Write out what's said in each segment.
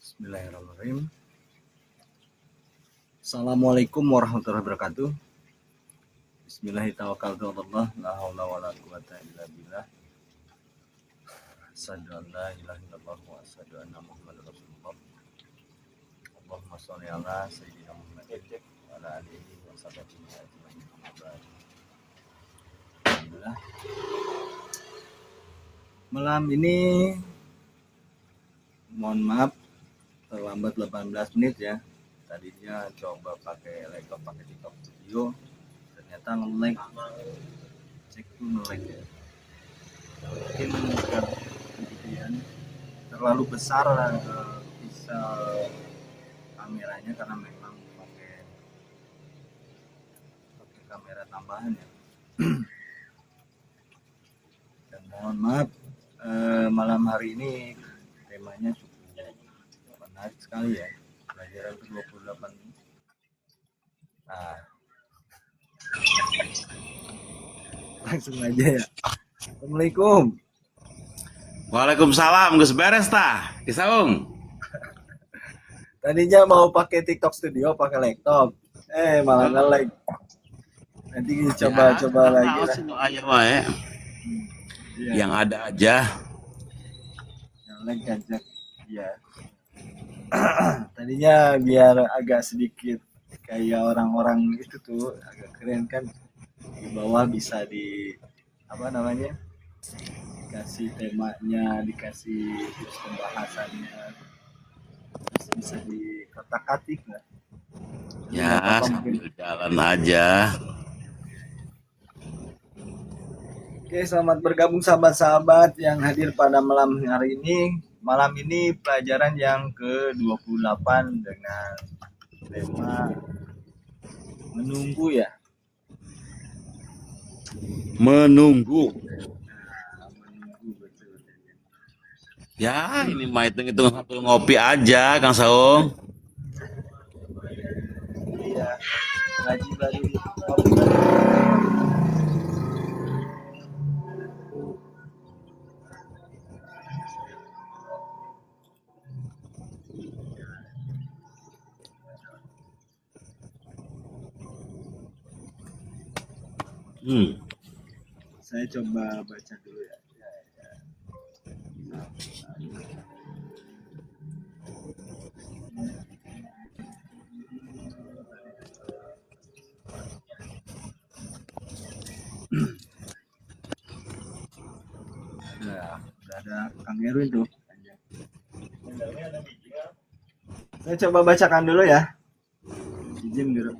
Bismillahirrahmanirrahim. Assalamualaikum warahmatullahi wabarakatuh. Bismillahirrahmanirrahim. La haula wala quwata illa billah. Asyhadu an la ilaha illallah wa asyhadu anna Muhammadar Rasulullah. Allahumma shalli ala sayyidina Muhammadin wa ala alihi wa sahbihi ajmain. Alhamdulillah. Malam ini mohon maaf terlambat 18 menit ya. Tadinya coba pakai laptop, pakai TikTok Studio, ternyata nge-lag. Cek tuh nge-lag ya. Mungkin kemudian terlalu besar pixel kameranya karena memang pakai kamera tambahan ya. Dan mohon maaf malam hari ini temanya cukup menarik sekali ya, pelajaran ke-28. Nah, langsung aja ya. Assalamualaikum. Waalaikumsalam, Gus beres tah, Kisaung. Tadinya mau pakai TikTok Studio, pakai laptop, malah nge-lag. Nanti coba lagi lah. Aja wae. Yang ada aja. Nge-lag aja. Ya. Tadinya biar agak sedikit kayak orang-orang itu tuh, agak keren kan. Di bawah bisa dikasih temanya, dikasih tips pembahasannya, terus bisa dikotak-katik lah. Ya, sambil jalan aja. Oke, selamat bergabung sahabat-sahabat yang hadir pada malam hari ini. Malam ini pelajaran yang ke-28 dengan tema menunggu ya. Menunggu. Menunggu betul. Ya, ini mah hitung-hitung sambil ngopi aja, Kang Saung. Iya, ngaji baru. Saya coba baca dulu ya. Udah ada Kang Erwin tuh. Saya coba bacakan dulu ya. Izin dulu.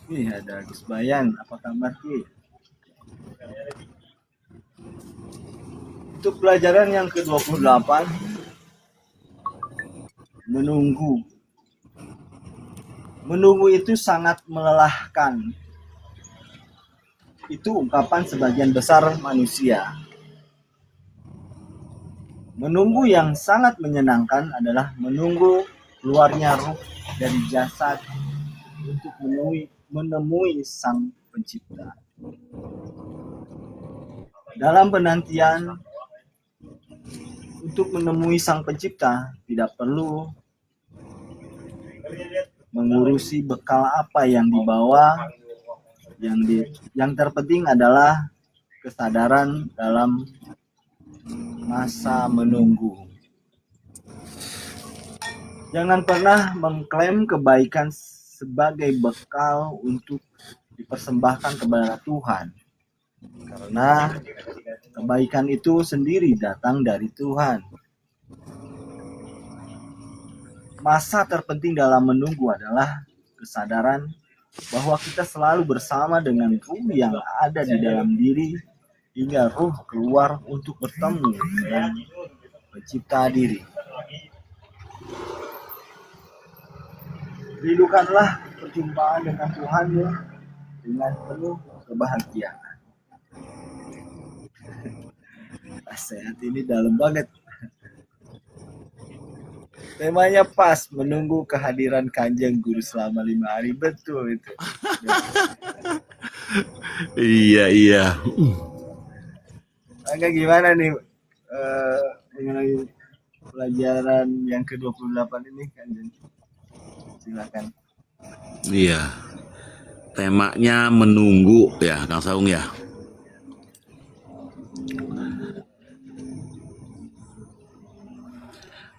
Nih ada Gus Bayan, apa kabar Ki? Untuk pelajaran yang ke-28, menunggu. Menunggu itu sangat melelahkan. Itu ungkapan sebagian besar manusia. Menunggu yang sangat menyenangkan adalah menunggu keluarnya ruh dari jasad untuk menemui Sang Pencipta. Dalam penantian untuk menemui Sang Pencipta, tidak perlu mengurusi bekal apa yang dibawa. Yang terpenting adalah kesadaran dalam masa menunggu. Jangan pernah mengklaim kebaikan sebagai bekal untuk dipersembahkan kepada Tuhan, karena kebaikan itu sendiri datang dari Tuhan. Masa terpenting dalam menunggu adalah kesadaran bahwa kita selalu bersama dengan ruh yang ada di dalam diri hingga ruh keluar untuk bertemu dengan Pencipta diri. Rindukanlah perjumpaan dengan Tuhan ya, dengan penuh kebahagiaan. Nasihat ini dalam banget. Temanya pas, menunggu kehadiran Kanjeng Guru selama 5 hari. Betul itu. Iya. Agak gimana nih mengenai pelajaran yang ke-28 ini kan, silakan. Iya, temanya menunggu ya, Kang Saung ya.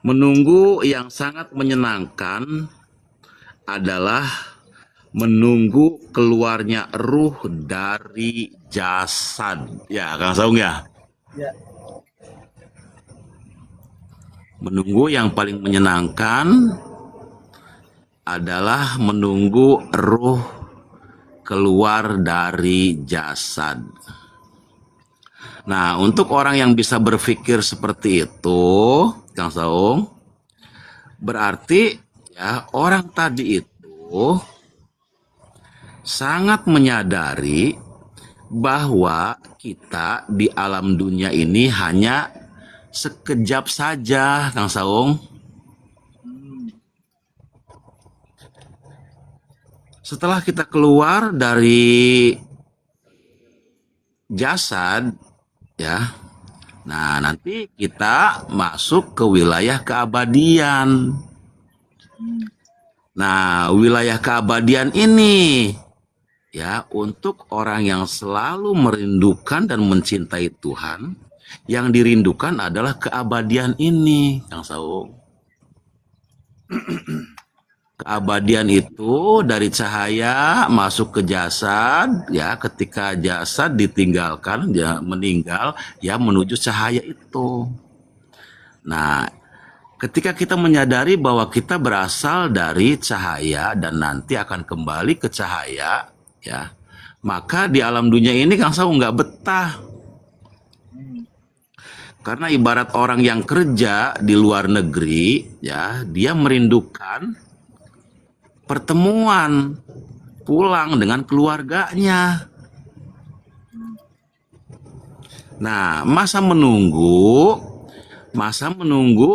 Menunggu yang sangat menyenangkan adalah menunggu keluarnya ruh dari jasad. Ya, Kang Saung ya. Ya, Menunggu yang paling menyenangkan adalah menunggu ruh keluar dari jasad. Nah, untuk orang yang bisa berpikir seperti itu, Kang Saung, berarti ya orang tadi itu sangat menyadari bahwa kita di alam dunia ini hanya sekejap saja, Kang Saung. Setelah kita keluar dari jasad, ya, nah nanti kita masuk ke wilayah keabadian. Nah, wilayah keabadian ini ya untuk orang yang selalu merindukan dan mencintai Tuhan, yang dirindukan adalah keabadian ini, Kang Saung. Keabadian itu dari cahaya masuk ke jasad, ya ketika jasad ditinggalkan, dia meninggal, ya menuju cahaya itu. Nah, ketika kita menyadari bahwa kita berasal dari cahaya dan nanti akan kembali ke cahaya, ya, maka di alam dunia ini Kang Saung nggak betah. Karena ibarat orang yang kerja di luar negeri, ya, dia merindukan pertemuan pulang dengan keluarganya. Nah, masa menunggu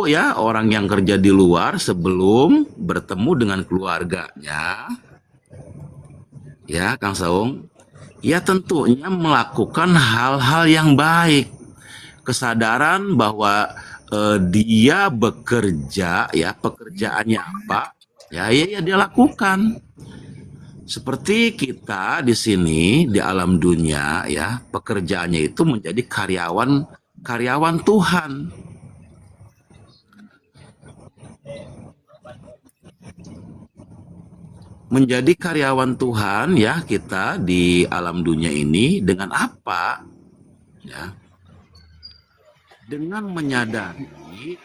ya orang yang kerja di luar sebelum bertemu dengan keluarganya. Ya, Kang Saung, ya tentunya melakukan hal-hal yang baik. Kesadaran bahwa dia bekerja, ya pekerjaannya apa, ya dia lakukan. Seperti kita di sini di alam dunia, ya pekerjaannya itu menjadi karyawan Tuhan. Menjadi karyawan Tuhan, ya kita di alam dunia ini dengan apa? Ya, dengan menyadari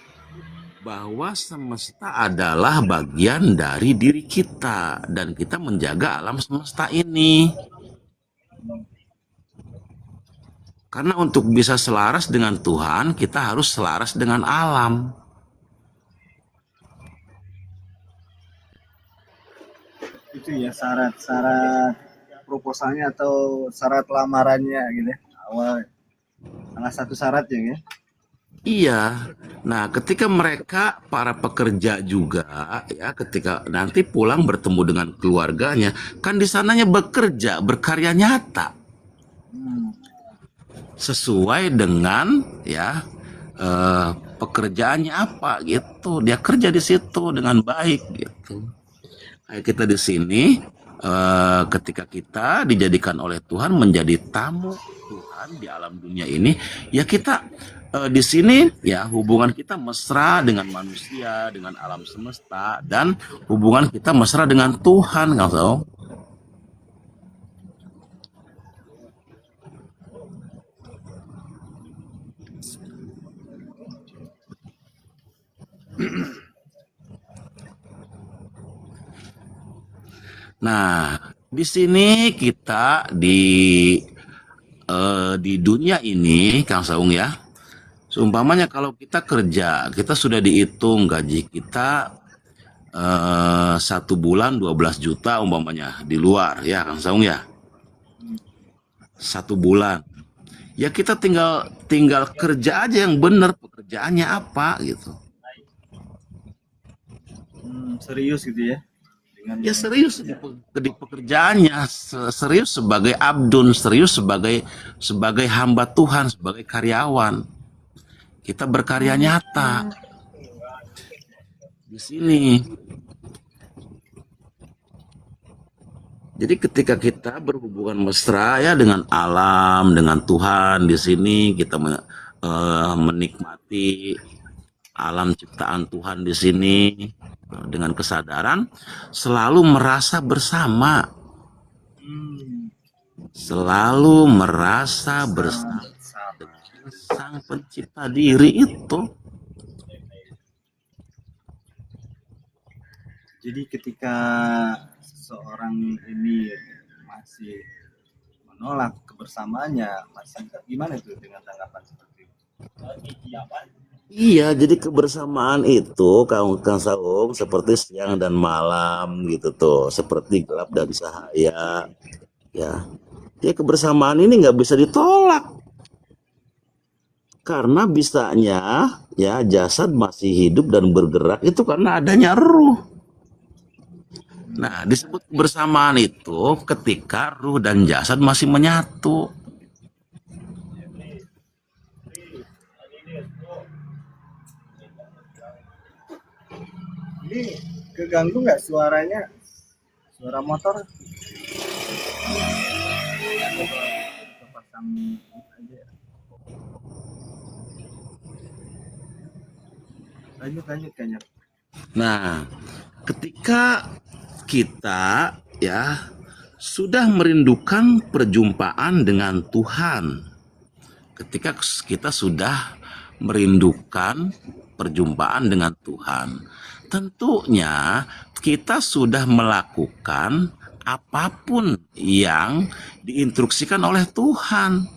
bahwa semesta adalah bagian dari diri kita dan kita menjaga alam semesta ini. Karena untuk bisa selaras dengan Tuhan, kita harus selaras dengan alam. itu ya syarat-syarat proposalnya atau syarat lamarannya gitu ya. Awal salah satu syaratnya ya. Iya. Nah, ketika mereka para pekerja juga ya ketika nanti pulang bertemu dengan keluarganya, kan di sananya bekerja, berkarya nyata. Sesuai dengan ya pekerjaannya apa gitu. Dia kerja di situ dengan baik gitu. Kayak kita di sini ketika kita dijadikan oleh Tuhan menjadi tamu Tuhan di alam dunia ini, ya kita di sini ya hubungan kita mesra dengan manusia, dengan alam semesta, dan hubungan kita mesra dengan Tuhan, Kang Saung. Nah, di sini kita di dunia ini, Kang Saung ya, seumpamanya kalau kita kerja, kita sudah dihitung gaji kita 1 bulan 12 juta umpamanya di luar ya, Kang Saung ya, 1 bulan. Ya kita tinggal kerja aja yang benar, pekerjaannya apa gitu. Serius gitu ya. Ya serius di pekerjaannya, serius sebagai abdun, serius sebagai hamba Tuhan, sebagai karyawan. kita berkarya nyata di sini. Jadi ketika kita berhubungan mesra ya dengan alam, dengan Tuhan di sini kita menikmati alam ciptaan Tuhan di sini dengan kesadaran selalu merasa bersama, selalu merasa bersama dengan Sang Pencipta diri itu. Jadi ketika seseorang ini masih menolak kebersamaannya, gimana itu dengan tanggapan seperti itu? Iya, jadi kebersamaan itu Kang Saung seperti siang dan malam gitu tuh, seperti gelap dan cahaya. Ya, dia kebersamaan ini nggak bisa ditolak karena bisanya ya jasad masih hidup dan bergerak itu karena adanya ruh. Nah, disebut kebersamaan itu ketika ruh dan jasad masih menyatu. Ini keganggu nggak suaranya? Suara motor? Kita pasang aja. Lanjut kayaknya. Nah, ketika kita ya sudah merindukan perjumpaan dengan Tuhan, ketika kita sudah merindukan perjumpaan dengan Tuhan, tentunya kita sudah melakukan apapun yang diinstruksikan oleh Tuhan.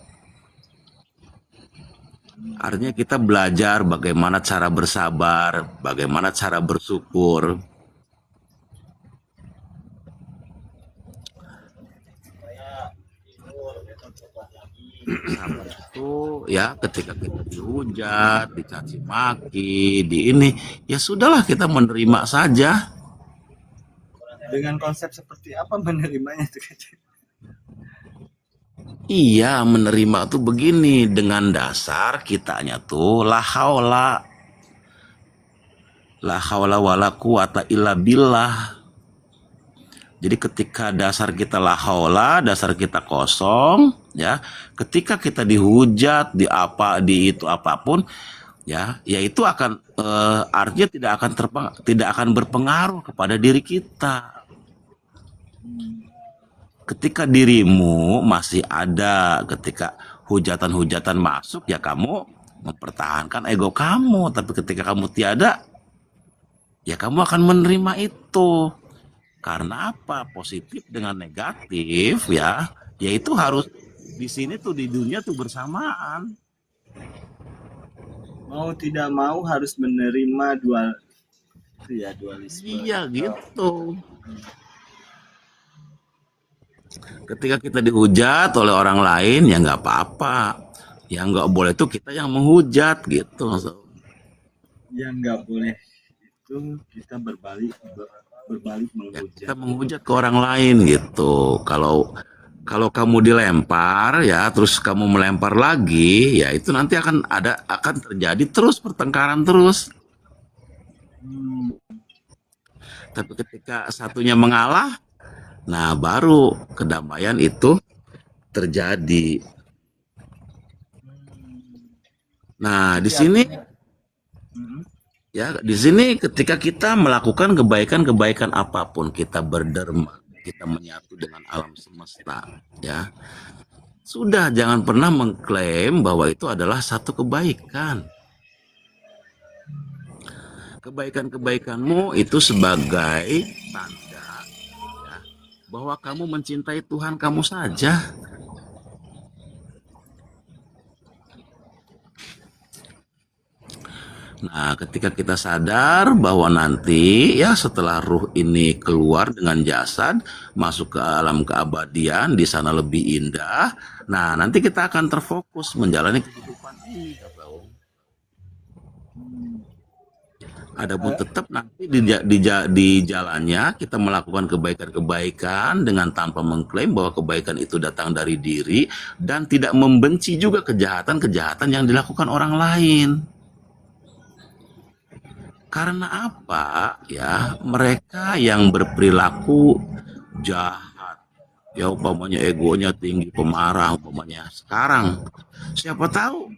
Artinya kita belajar bagaimana cara bersabar, bagaimana cara bersyukur. Sabar itu ya ketika kita dihujat, dicaci maki, di ini, ya sudahlah kita menerima saja. Dengan konsep seperti apa menerimanya itu? Iya, menerima tuh begini, dengan dasar kitanya tuh la haula wala quwata illa billah. Jadi ketika dasar kita la haula, dasar kita kosong, ya. Ketika kita dihujat, di itu apapun, ya, itu akan artinya tidak akan berpengaruh kepada diri kita. Ketika dirimu masih ada, ketika hujatan-hujatan masuk, ya kamu mempertahankan ego kamu. Tapi ketika kamu tiada, ya kamu akan menerima itu. Karena apa? Positif dengan negatif ya itu harus di sini tuh di dunia tuh bersamaan. Mau tidak mau harus menerima dualisme. Iya gitu. Ketika kita dihujat oleh orang lain ya nggak apa-apa. Yang nggak boleh tuh kita yang menghujat gitu. Yang nggak boleh itu kita berbalik menghujat. Ya, kita menghujat ke orang lain gitu. Kalau kamu dilempar ya, terus kamu melempar lagi, ya itu nanti akan terjadi terus pertengkaran terus. Tapi ketika satunya mengalah, nah baru kedamaian itu terjadi. Nah, di sini ya, di sini ketika kita melakukan kebaikan apapun, kita berderma, kita menyatu dengan alam semesta, ya. Sudah, jangan pernah mengklaim bahwa itu adalah satu kebaikan. Kebaikan-kebaikanmu itu sebagai tanda ya, bahwa kamu mencintai Tuhan kamu saja. Nah, ketika kita sadar bahwa nanti ya setelah ruh ini keluar dengan jasad masuk ke alam keabadian, di sana lebih indah. Nah, nanti kita akan terfokus menjalani kehidupan ini, kata Om. Adapun tetap nanti di jalannya kita melakukan kebaikan-kebaikan dengan tanpa mengklaim bahwa kebaikan itu datang dari diri dan tidak membenci juga kejahatan-kejahatan yang dilakukan orang lain. Karena apa? Ya, mereka yang berperilaku jahat, ya umpamanya egonya tinggi, pemarah umpamanya. Sekarang, siapa tahu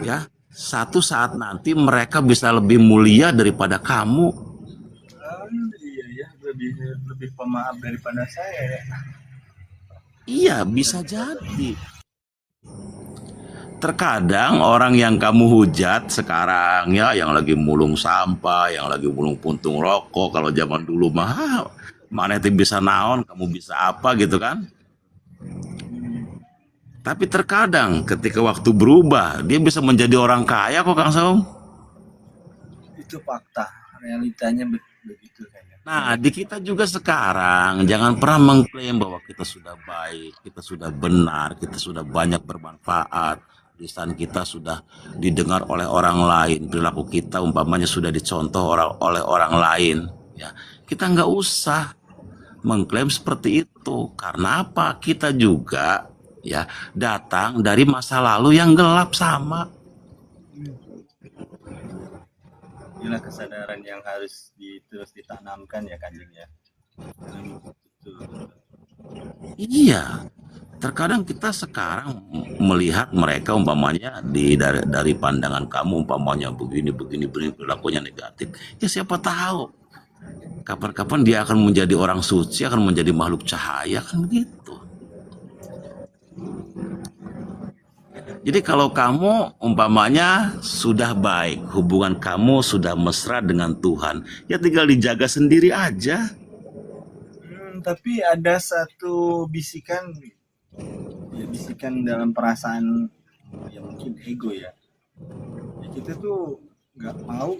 ya, satu saat nanti mereka bisa lebih mulia daripada kamu. Iya ya, lebih lebih pemaaf daripada saya ya. Iya, bisa jadi. Terkadang orang yang kamu hujat sekarang ya, yang lagi mulung sampah, yang lagi mulung puntung rokok, kalau zaman dulu mah mana itu bisa naon, kamu bisa apa gitu kan? Tapi terkadang ketika waktu berubah, dia bisa menjadi orang kaya kok Kang Saung. Itu fakta, realitanya begitu kayaknya. Nah, di kita juga sekarang jangan pernah mengklaim bahwa kita sudah baik, kita sudah benar, kita sudah banyak bermanfaat, lisan kita sudah didengar oleh orang lain, perilaku kita umpamanya sudah dicontoh oleh orang lain. Ya, kita nggak usah mengklaim seperti itu. Karena apa? Kita juga ya datang dari masa lalu yang gelap sama. Inilah kesadaran yang harus terus ditanamkan ya Kanjeng ya. Betul. Iya. Terkadang kita sekarang melihat mereka umpamanya dari pandangan kamu umpamanya begini perilakunya negatif. Ya siapa tahu kapan-kapan dia akan menjadi orang suci, akan menjadi makhluk cahaya kan begitu. Jadi kalau kamu umpamanya sudah baik, hubungan kamu sudah mesra dengan Tuhan, ya tinggal dijaga sendiri aja. Tapi ada satu bisikan, ya bisikan dalam perasaan, ya mungkin ego ya. Ya kita tuh nggak mau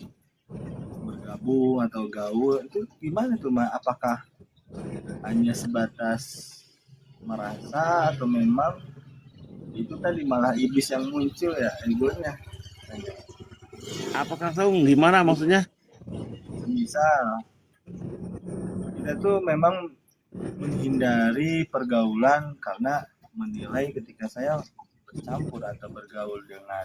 bergabung atau gaul, itu gimana tuh Ma? Apakah hanya sebatas merasa atau memang itu tadi malah iblis yang muncul ya, egonya? Apakah tahu gimana maksudnya? Misal kita tuh memang menghindari pergaulan karena menilai ketika saya bercampur atau bergaul dengan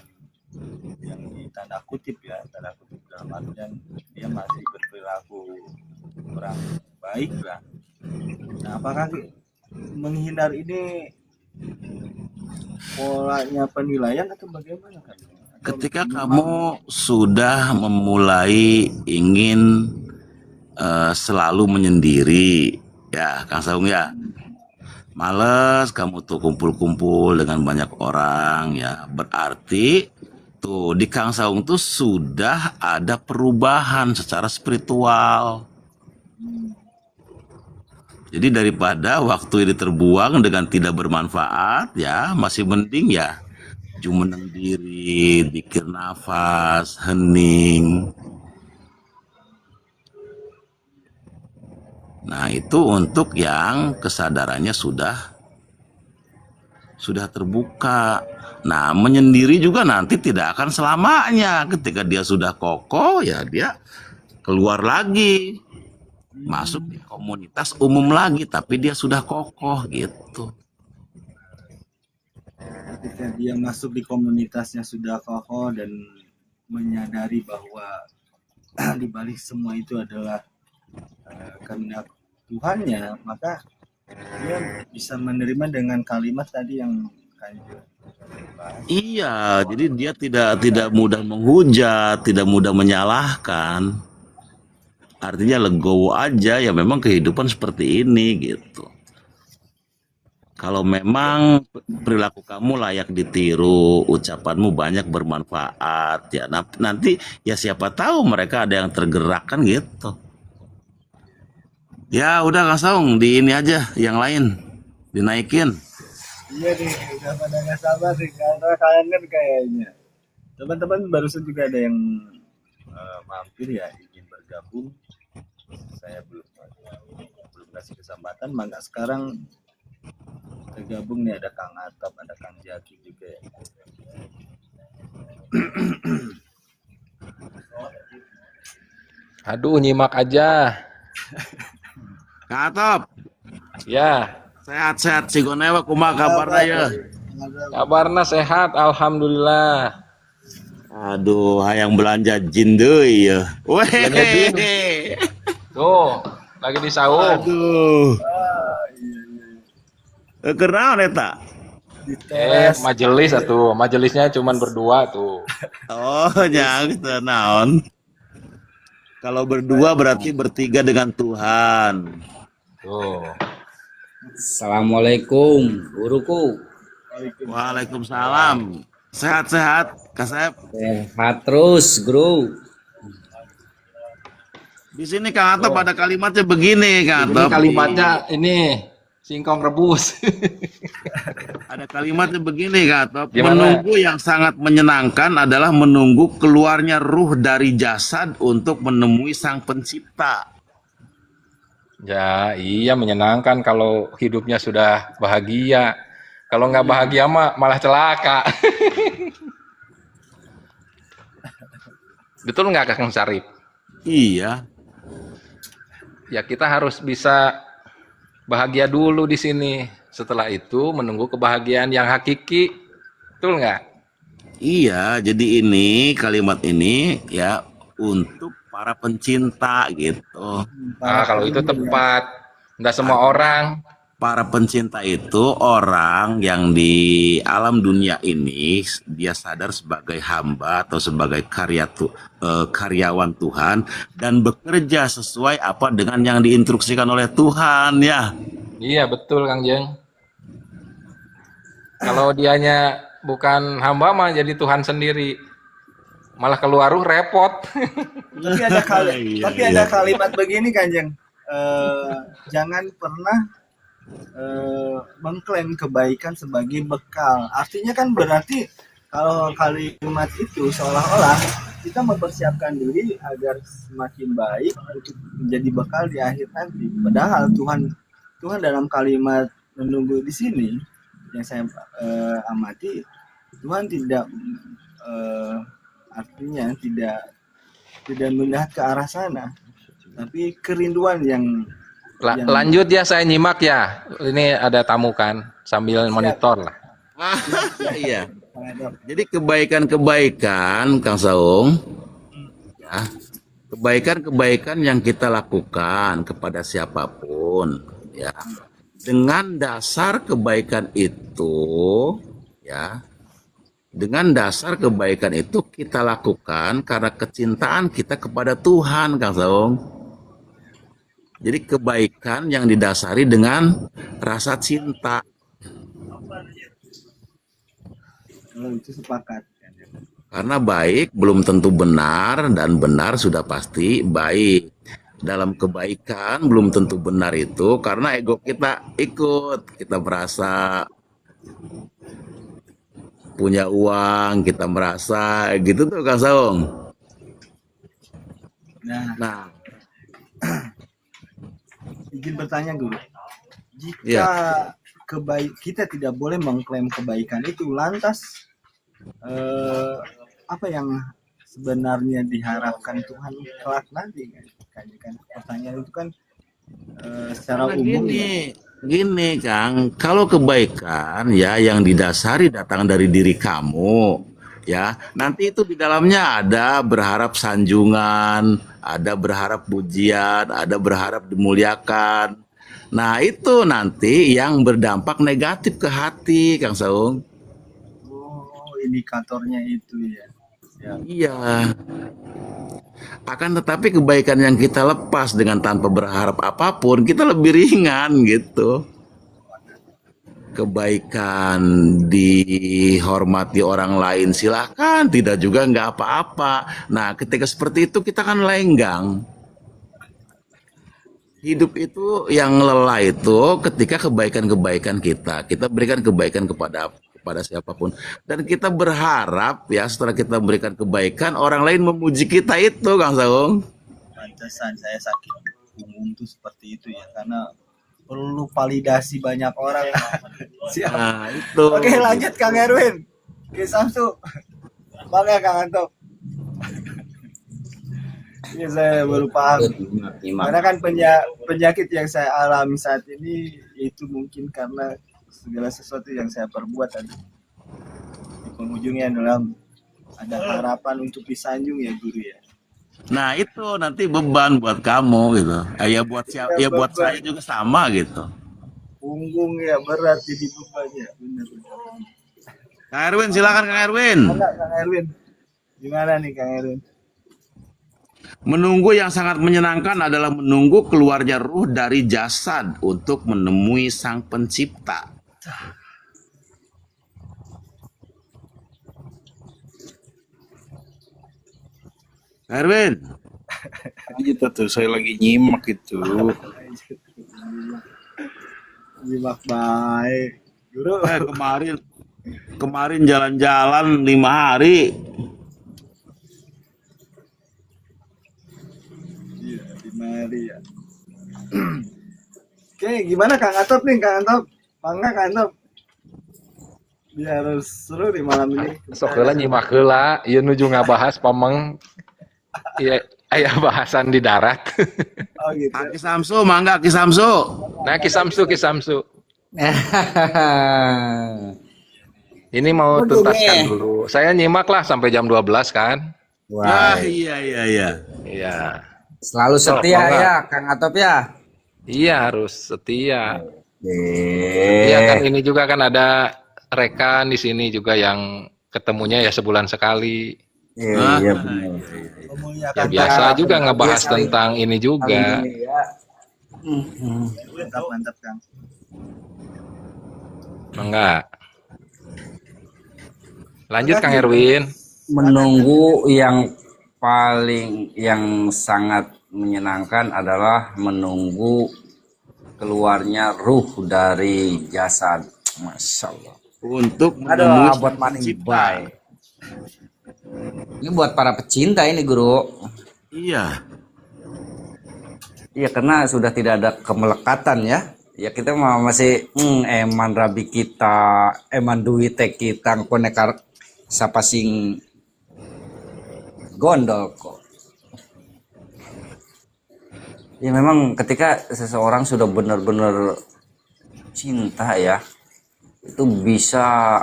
yang di tanda kutip ya, tanda kutip dalam artian dia masih berperilaku kurang baik lah. Nah, apakah menghindar ini polanya penilaian atau bagaimana kan? Ketika kamu sudah memulai ingin selalu menyendiri, ya Kang Saung ya, males kamu tuh kumpul-kumpul dengan banyak orang ya, berarti tuh di Kang Saung tuh sudah ada perubahan secara spiritual. Jadi daripada waktu ini terbuang dengan tidak bermanfaat ya, masih mending ya cuma diri, zikir nafas, hening. Nah, itu untuk yang kesadarannya sudah terbuka. Nah, menyendiri juga nanti tidak akan selamanya. Ketika dia sudah kokoh, ya dia keluar lagi, masuk di komunitas umum lagi, tapi dia sudah kokoh gitu. Ketika dia masuk di komunitasnya sudah kokoh dan menyadari bahwa di balik semua itu adalah kehendak Tuhannya, maka dia bisa menerima dengan kalimat tadi yang Kanjeng. Iya, jadi dia tidak mudah menghujat, tidak mudah menyalahkan. Artinya legowo aja, ya memang kehidupan seperti ini gitu. Kalau memang perilaku kamu layak ditiru, ucapanmu banyak bermanfaat, ya nanti ya siapa tahu mereka ada yang tergerak kan gitu. Ya udah Kang Saung, di ini aja, yang lain dinaikin. Iya nih, udah pada nggak sabar nih karena kangen kayaknya. Teman-teman barusan juga ada yang mampir ya ingin bergabung. Saya belum kasih kesempatan, maka sekarang tergabung nih, ada Kang Atap, ada Kang Jaki juga ya. Aduh, nyimak aja. Kang Atap, Ya, sehat-sehat si Gonewa kumaha kabarna ya? kabarna sehat, alhamdulillah. Aduh, hayang belanja jin deui ya. Belanja jin. Weh. Tuh, lagi di sahur. Aduh. Kenaon eta? Dites. Majelis atuh. Majelisnya cuman berdua tuh. Oh, nya gitu naon. Kalau berdua berarti bertiga dengan Tuhan. Tuh. Assalamualaikum, guruku. Waalaikumsalam. Sehat-sehat, Kasep. Sehat terus, guru. Di sini Kang Atop ada kalimatnya begini, Kang Ini Atop. kalimatnya ini singkong rebus. Ada kalimatnya begini, Kang Atop. Gimana? Menunggu yang sangat menyenangkan adalah menunggu keluarnya ruh dari jasad untuk menemui Sang Pencipta. Ya, iya menyenangkan kalau hidupnya sudah bahagia. Kalau nggak bahagia mah malah celaka. Betul nggak Kang Sarip? Iya. Ya kita harus bisa bahagia dulu di sini. Setelah itu menunggu kebahagiaan yang hakiki. Betul nggak? Iya, jadi ini kalimat ini ya untuk para pencinta gitu. Kalau itu tepat. Nggak semua orang. Para pencinta itu orang yang di alam dunia ini dia sadar sebagai hamba atau sebagai karyawan Tuhan dan bekerja sesuai apa dengan yang diinstruksikan oleh Tuhan ya. Iya betul Kang Jeng. Kalau dianya bukan hamba mah jadi Tuhan sendiri. Malah keluar ruh repot. Tapi ada Iya, tapi iya. ada kalimat begini Kanjeng. Jangan pernah mengklaim kebaikan sebagai bekal. Artinya kan berarti kalau kalimat itu seolah-olah kita mempersiapkan diri agar semakin baik untuk menjadi bekal di akhir nanti. Padahal Tuhan dalam kalimat menunggu di sini yang saya amati, Tuhan tidak artinya tidak melihat ke arah sana, tapi kerinduan yang Lanjut ya saya nyimak ya. Ini ada tamu kan sambil monitor lah. Iya. Jadi kebaikan-kebaikan Kang Saung ya, kebaikan-kebaikan yang kita lakukan kepada siapapun ya, dengan dasar kebaikan itu ya, dengan dasar kebaikan itu kita lakukan karena kecintaan kita kepada Tuhan Kang Saung. Jadi kebaikan yang didasari dengan rasa cinta. kalau itu sepakat. Karena baik belum tentu benar dan benar sudah pasti baik. Dalam kebaikan belum tentu benar itu karena ego kita ikut. Kita merasa punya uang, kita merasa gitu tuh Kang Saung. Nah, Izin bertanya guru, jika Iya. kita tidak boleh mengklaim kebaikan itu, lantas apa yang sebenarnya diharapkan Tuhan kelak nanti kan? Pertanyaan itu kan secara karena umum gini Kang, kalau kebaikan ya yang didasari datang dari diri kamu, ya nanti itu di dalamnya ada berharap sanjungan, ada berharap pujian, ada berharap dimuliakan. Nah itu nanti yang berdampak negatif ke hati Kang Saung. indikatornya itu ya. Iya. Akan tetapi kebaikan yang kita lepas dengan tanpa berharap apapun, kita lebih ringan gitu. Kebaikan dihormati orang lain silahkan, tidak juga nggak apa-apa. Nah ketika seperti itu kita kan lenggang. Hidup itu yang lelah itu ketika kebaikan-kebaikan kita berikan kebaikan kepada siapapun dan kita berharap ya setelah kita memberikan kebaikan orang lain memuji kita itu Kang Saung. Pantesan saya sakit umum tuh seperti itu ya, karena perlu validasi banyak orang. Siap. Nah itu. Oke lanjut Kang Erwin. Oke Samsu. Bangga Kang Anto. Ini saya baru paham. Karena kan penyakit yang saya alami saat ini itu mungkin karena segala sesuatu yang saya perbuat tadi. Di penghujungnya adalah ada harapan untuk disanjung ya guru ya. Nah itu nanti beban buat kamu gitu. Ya buat siapa? Ya buat saya juga sama gitu. Punggung ya berat jadi bebannya. Benar-benar. Kang Erwin, silakan Kang Erwin. Enggak, Kang Erwin. Gimana nih Kang Erwin? Menunggu yang sangat menyenangkan adalah menunggu keluarnya ruh dari jasad untuk menemui Sang Pencipta. Kang Erwin, Gitu tuh, saya lagi nyimak itu. Nyimak baik. Guru. kemarin jalan-jalan 5 hari. Iya, di mari ya. Oke, gimana Kang Atop nih, Kang Atop? Mangga Kang Atop. Biar seru di malam ini. Sok heula nyimak heula, ieu nuju ngabahas pameng ieu aya bahasan di darat. Oh gitu. Ki Samsu, mangga Ki Samsu. Nah, Ki Samsu. Ini mau tuntaskan dulu. Saya nyimak lah sampai jam 12 kan. Wah, Iya. Iya. selalu setia Mangga. ya, Kang Atop ya. Iya harus setia. Eh, Iya kan ini juga kan ada rekan di sini juga yang ketemunya ya sebulan sekali. iya benar. Ya Memuliakan biasa Kang. juga ngebahas Biasa. tentang ini juga. Kali ini ya. Mantap, mantap Kang. Enggak. Lanjut Kang Erwin. Menunggu yang sangat menyenangkan adalah menunggu keluarnya ruh dari jasad. Masya Allah. Untuk Aduh, menemui buat Sang maning Pencipta. bay. Ini buat para pecinta ini guru. Iya. Iya karena sudah tidak ada kemelekatan ya. Ya kita masih eman rabi kita, eman duit kita konekar sapa sing gondol kok. Ya memang ketika seseorang sudah benar-benar cinta ya, itu bisa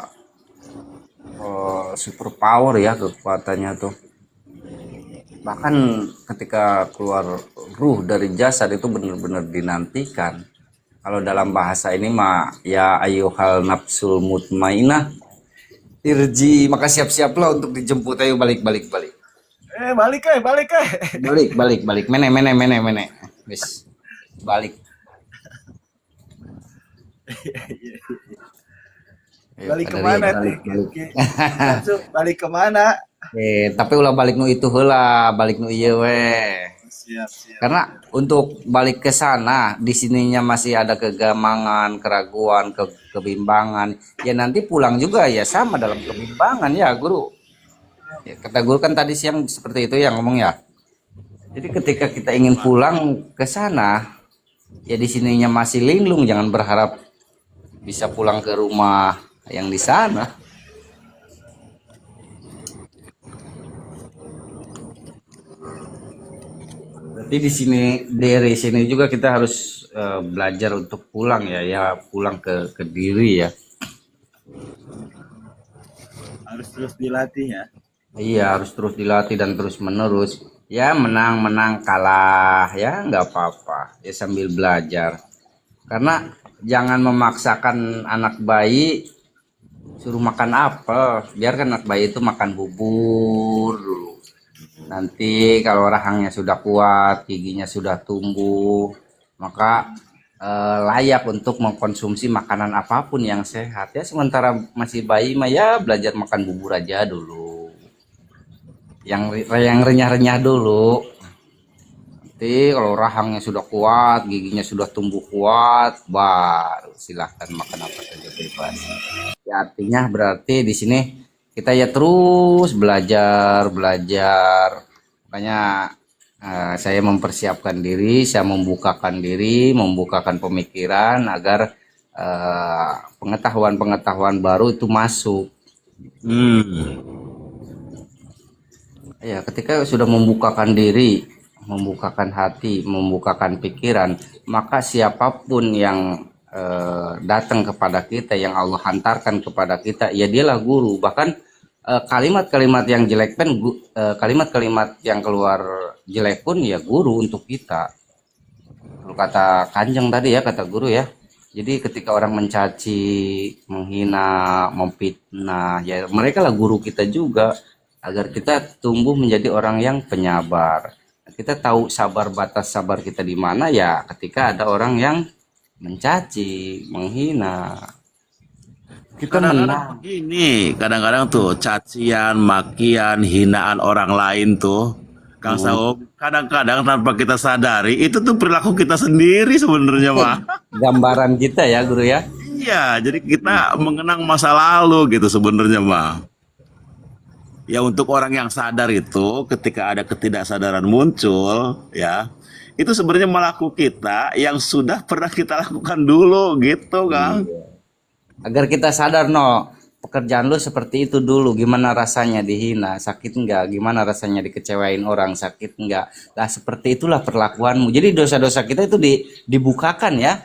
super power ya kekuatannya tuh. Bahkan ketika keluar ruh dari jasad itu benar-benar dinantikan. Kalau dalam bahasa ini mah ya ayyuhal nafsul mutmainah irji, maka siap-siaplah untuk dijemput. Ayo balik. Balik eh. Balik mene wis balik. Ayo, Balik pada kemana lihat, nih? balik. Langsung balik kemana? Tapi ulah balik nu itu heula, balik nu ieu we. Siap. Karena untuk balik ke sana, di sininya masih ada kegamangan, keraguan, kebimbangan. Ya nanti pulang juga ya sama dalam kebimbangan ya, Guru. Ya, kata Guru kan tadi siang seperti itu yang ngomong ya. Jadi ketika kita ingin pulang ke sana, ya di sininya masih linglung, jangan berharap bisa pulang ke rumah yang di sana. Berarti dari sini juga kita harus belajar untuk pulang ya pulang ke diri ya. Harus terus dilatih ya. Iya harus terus dilatih dan terus menerus. Ya menang kalah ya nggak apa-apa ya sambil belajar. Karena jangan memaksakan anak bayi suruh makan apel, biarkan anak bayi itu makan bubur dulu. Nanti kalau rahangnya sudah kuat, giginya sudah tumbuh, maka layak untuk mengkonsumsi makanan apapun yang sehat ya. Sementara masih bayi mah ya belajar makan bubur aja dulu, yang renyah-renyah dulu. Nanti kalau rahangnya sudah kuat, giginya sudah tumbuh kuat, baru silahkan makan apa saja bebas. Ya artinya berarti di sini kita ya terus belajar. Makanya saya mempersiapkan diri, saya membukakan pemikiran agar pengetahuan baru itu masuk. Ya, ketika sudah membukakan diri, membukakan hati, membukakan pikiran, maka siapapun yang datang kepada kita, yang Allah hantarkan kepada kita, ya dialah guru. Bahkan kalimat-kalimat yang jelek pun kalimat-kalimat yang keluar jelek pun ya guru untuk kita. Kalau kata Kanjeng tadi ya, kata guru ya. Jadi ketika orang mencaci, menghina, memfitnah, ya mereka lah guru kita juga agar kita tumbuh menjadi orang yang penyabar. Kita tahu sabar, batas sabar kita di mana ya ketika ada orang yang mencaci, menghina. Kita Kadang-kadang menang. begini, kadang-kadang tuh cacian, makian, hinaan orang lain tuh, Kang Saum, kadang-kadang tanpa kita sadari itu tuh perilaku kita sendiri sebenarnya mah. Gambaran kita ya guru ya. Iya, jadi kita mengenang masa lalu gitu sebenarnya mah. Ya untuk orang yang sadar itu, ketika ada ketidaksadaran muncul, ya itu sebenarnya melaku kita yang sudah pernah kita lakukan dulu gitu, Kang. Agar kita sadar no, pekerjaan lu seperti itu dulu, gimana rasanya dihina, sakit enggak, gimana rasanya dikecewain orang, sakit enggak. Nah seperti itulah perlakuanmu. Jadi dosa-dosa kita itu dibukakan ya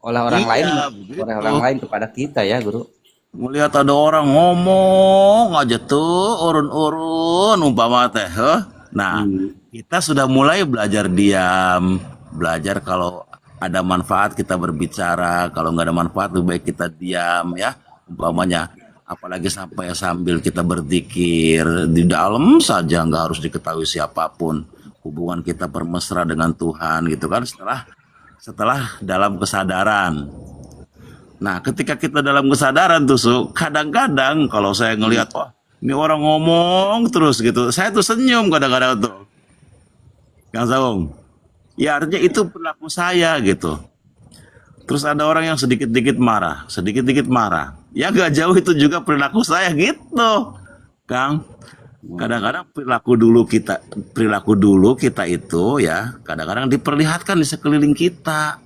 oleh orang lain, Iya, oleh begitu. orang lain kepada kita ya guru. Melihat ada orang ngomong aja tuh urun-urun umpama teh, heh. Nah, kita sudah mulai belajar diam, belajar kalau ada manfaat kita berbicara, kalau nggak ada manfaat lebih baik kita diam ya, umpamanya. Apalagi sampai sambil kita berzikir di dalam saja nggak harus diketahui siapapun. Hubungan kita bermesra dengan Tuhan gitu kan setelah dalam kesadaran. Nah, ketika kita dalam kesadaran tuh, kadang-kadang kalau saya ngelihat, wah, ini orang ngomong terus gitu, saya tuh senyum kadang-kadang tuh, Kang Saung. Ya artinya itu perilaku saya gitu. Terus ada orang yang sedikit-dikit marah, sedikit-dikit marah. Ya gak jauh itu juga perilaku saya gitu, Kang. Kadang-kadang perilaku dulu kita itu ya, kadang-kadang diperlihatkan di sekeliling kita.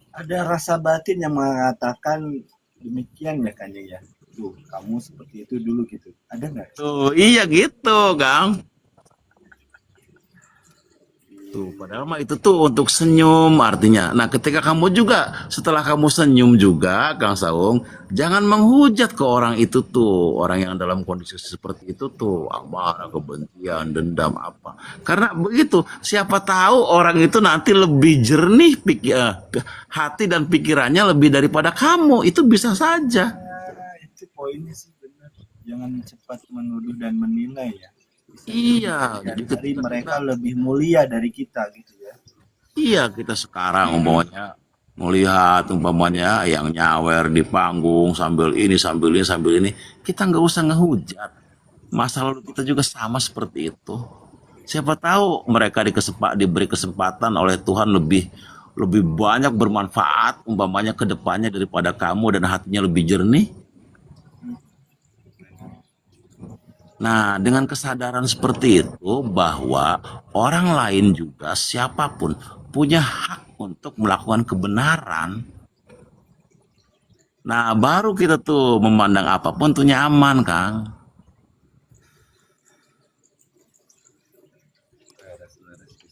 Ada rasa batin yang mengatakan demikian ya Kanjeng ya. Tuh, kamu seperti itu dulu gitu. Ada nggak? Tuh, iya gitu, Kang. Tuh, padahal mah itu tuh untuk senyum artinya. Nah, ketika kamu juga, setelah kamu senyum juga, Kang Saung, jangan menghujat ke orang itu tuh. Orang yang dalam kondisi seperti itu tuh, amarah, kebencian, dendam, apa. Karena begitu, siapa tahu orang itu nanti lebih jernih hati dan pikirannya lebih daripada kamu. Itu bisa saja. Nah, itu poinnya sih benar. Jangan cepat menuduh dan menilai ya. Bisa Iya, jadi jadi dari ketika mereka kita lebih mulia dari kita gitu ya. Iya, kita sekarang umpamanya melihat umpamanya yang nyawer di panggung sambil ini sambil ini sambil ini, kita nggak usah ngehujat. Masa lalu kita juga sama seperti itu. Siapa tahu mereka diberi kesempatan oleh Tuhan lebih lebih banyak bermanfaat umpamanya ke depannya daripada kamu dan hatinya lebih jernih. Nah, dengan kesadaran seperti itu bahwa orang lain juga siapapun punya hak untuk melakukan kebenaran. Nah, baru kita tuh memandang apapun tuh nyaman, Kang.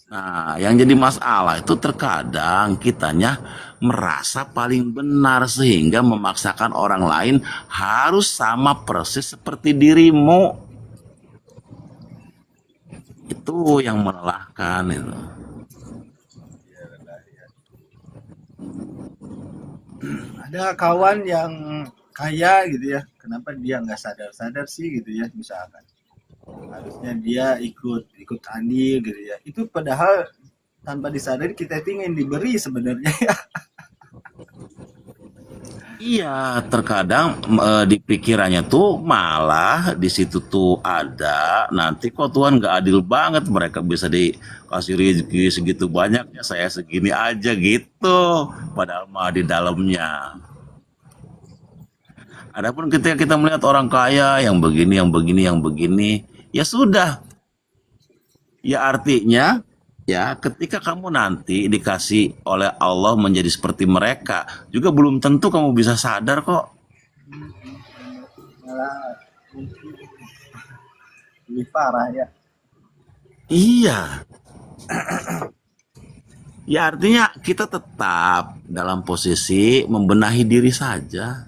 Nah, yang jadi masalah itu terkadang kitanya merasa paling benar sehingga memaksakan orang lain harus sama persis seperti dirimu. Itu yang melelahkan itu. Ada kawan yang kaya gitu ya, kenapa dia nggak sadar-sadar sih gitu ya, misalkan harusnya dia ikut andil gitu ya, itu padahal tanpa disadari kita itu ingin diberi sebenarnya ya. Iya, terkadang di pikirannya tuh malah di situ tuh ada nanti kok Tuhan nggak adil banget mereka bisa dikasih rezeki segitu banyaknya saya segini aja gitu. Padahal mah di dalamnya. Adapun ketika kita melihat orang kaya yang begini, yang begini, yang begini, ya sudah. Ya artinya ya ketika kamu nanti dikasih oleh Allah menjadi seperti mereka juga belum tentu kamu bisa sadar kok. Malah mungkin lebih parah ya. Iya. Ya artinya kita tetap dalam posisi membenahi diri saja.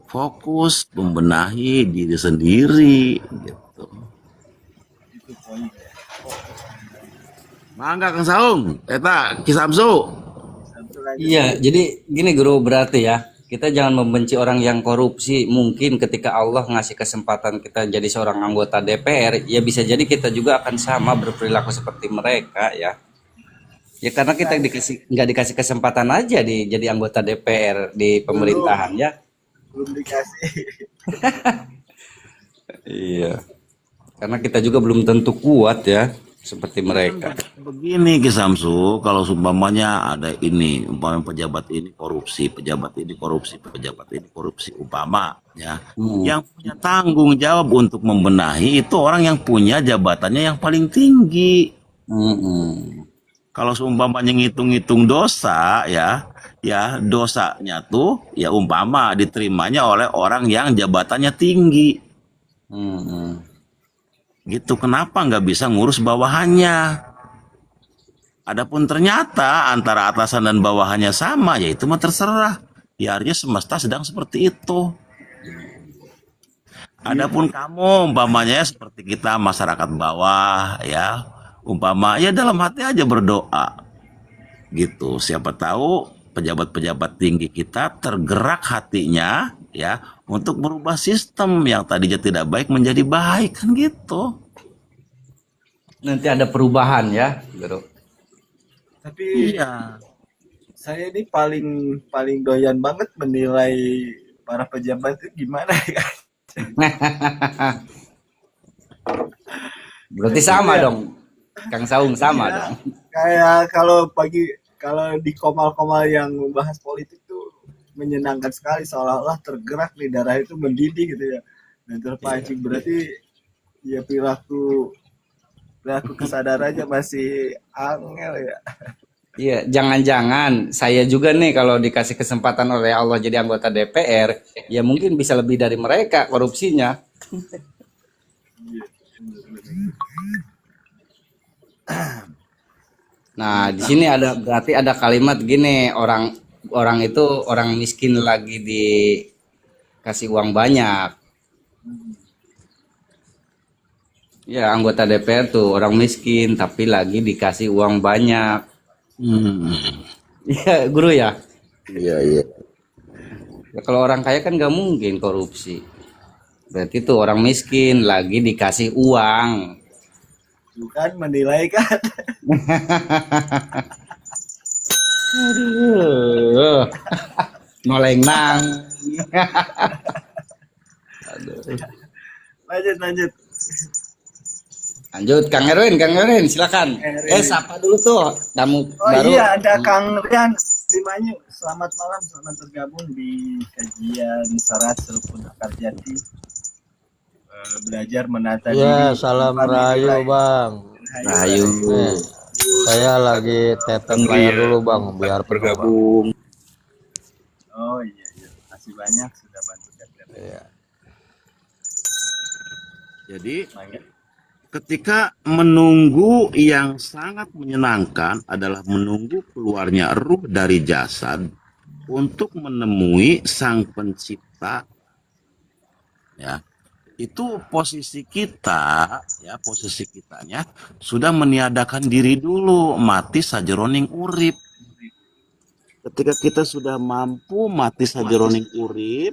fokus membenahi diri sendiri gitu. Itu poinnya. Mangga Kang Saung, eta Ki Samsu. Satu lagi. Iya, jadi gini guru, berarti ya kita jangan membenci orang yang korupsi. Mungkin ketika Allah ngasih kesempatan kita jadi seorang anggota DPR, ya bisa jadi kita juga akan sama berperilaku seperti mereka ya. Ya karena kita nggak dikasih kesempatan aja jadi anggota DPR di pemerintahan ya. Belum dikasih. Iya. Karena kita juga belum tentu kuat ya seperti mereka. Begini Ki Samsu, kalau umpamanya ada ini, umpamanya pejabat ini korupsi, pejabat ini korupsi, pejabat ini korupsi, umpama ya. Yang punya tanggung jawab untuk membenahi itu orang yang punya jabatannya yang paling tinggi. Kalau seumpamanya ngitung-ngitung dosa ya dosanya tuh ya umpama diterimanya oleh orang yang jabatannya tinggi. Gitu, kenapa nggak bisa ngurus bawahannya? Adapun ternyata antara atasan dan bawahannya sama, ya itu mah terserah. Ya artinya semesta sedang seperti itu. Adapun kamu umpamanya seperti kita masyarakat bawah ya, umpama ya dalam hati aja berdoa. Gitu, siapa tahu pejabat-pejabat tinggi kita tergerak hatinya ya untuk merubah sistem yang tadinya tidak baik menjadi baik, kan gitu. Nanti ada perubahan ya, Guru. Tapi Iya. saya ini paling doyan banget menilai para pejabat itu gimana ya. Berarti sama dong. Kang Saung sama dong. Kayak kalau di komal-komal yang membahas politik tuh menyenangkan sekali, seolah-olah tergerak nih, darah itu mendidih gitu ya, dan terpancing. Berarti ya perilaku kesadarannya masih angel ya. Iya, jangan-jangan saya juga nih kalau dikasih kesempatan oleh Allah jadi anggota DPR, ya mungkin bisa lebih dari mereka korupsinya. Nah, di sini berarti ada kalimat gini, orang itu orang miskin lagi dikasih uang banyak. Ya, anggota DPR tuh orang miskin tapi lagi dikasih uang banyak. Iya, Guru ya. Iya, iya. Ya, kalau orang kaya kan nggak mungkin korupsi. Berarti tuh orang miskin lagi dikasih uang. Bukan menilai kan. Aduh. Noleng nang. Lanjut. Lanjut, Kang Erwin, silakan. Sapa dulu tuh tamu Oh baru. iya, ada Kang Rian di Manyu. Selamat malam, selamat tergabung di kajian Sarat Serpun Akar Jati. Belajar menata diri. Ya, salam tanpa rayu dinilai. bang. Rayu. Saya lagi tetep layar dulu bang, biar penuh, Bang. bergabung. Oh iya, terima kasih banyak sudah bantu saya. Iya. Jadi ketika menunggu yang sangat menyenangkan adalah menunggu keluarnya ruh dari jasad untuk menemui sang pencipta, ya itu posisi kitanya sudah meniadakan diri dulu, mati sajeroning urip. Ketika kita sudah mampu mati sajeroning urip,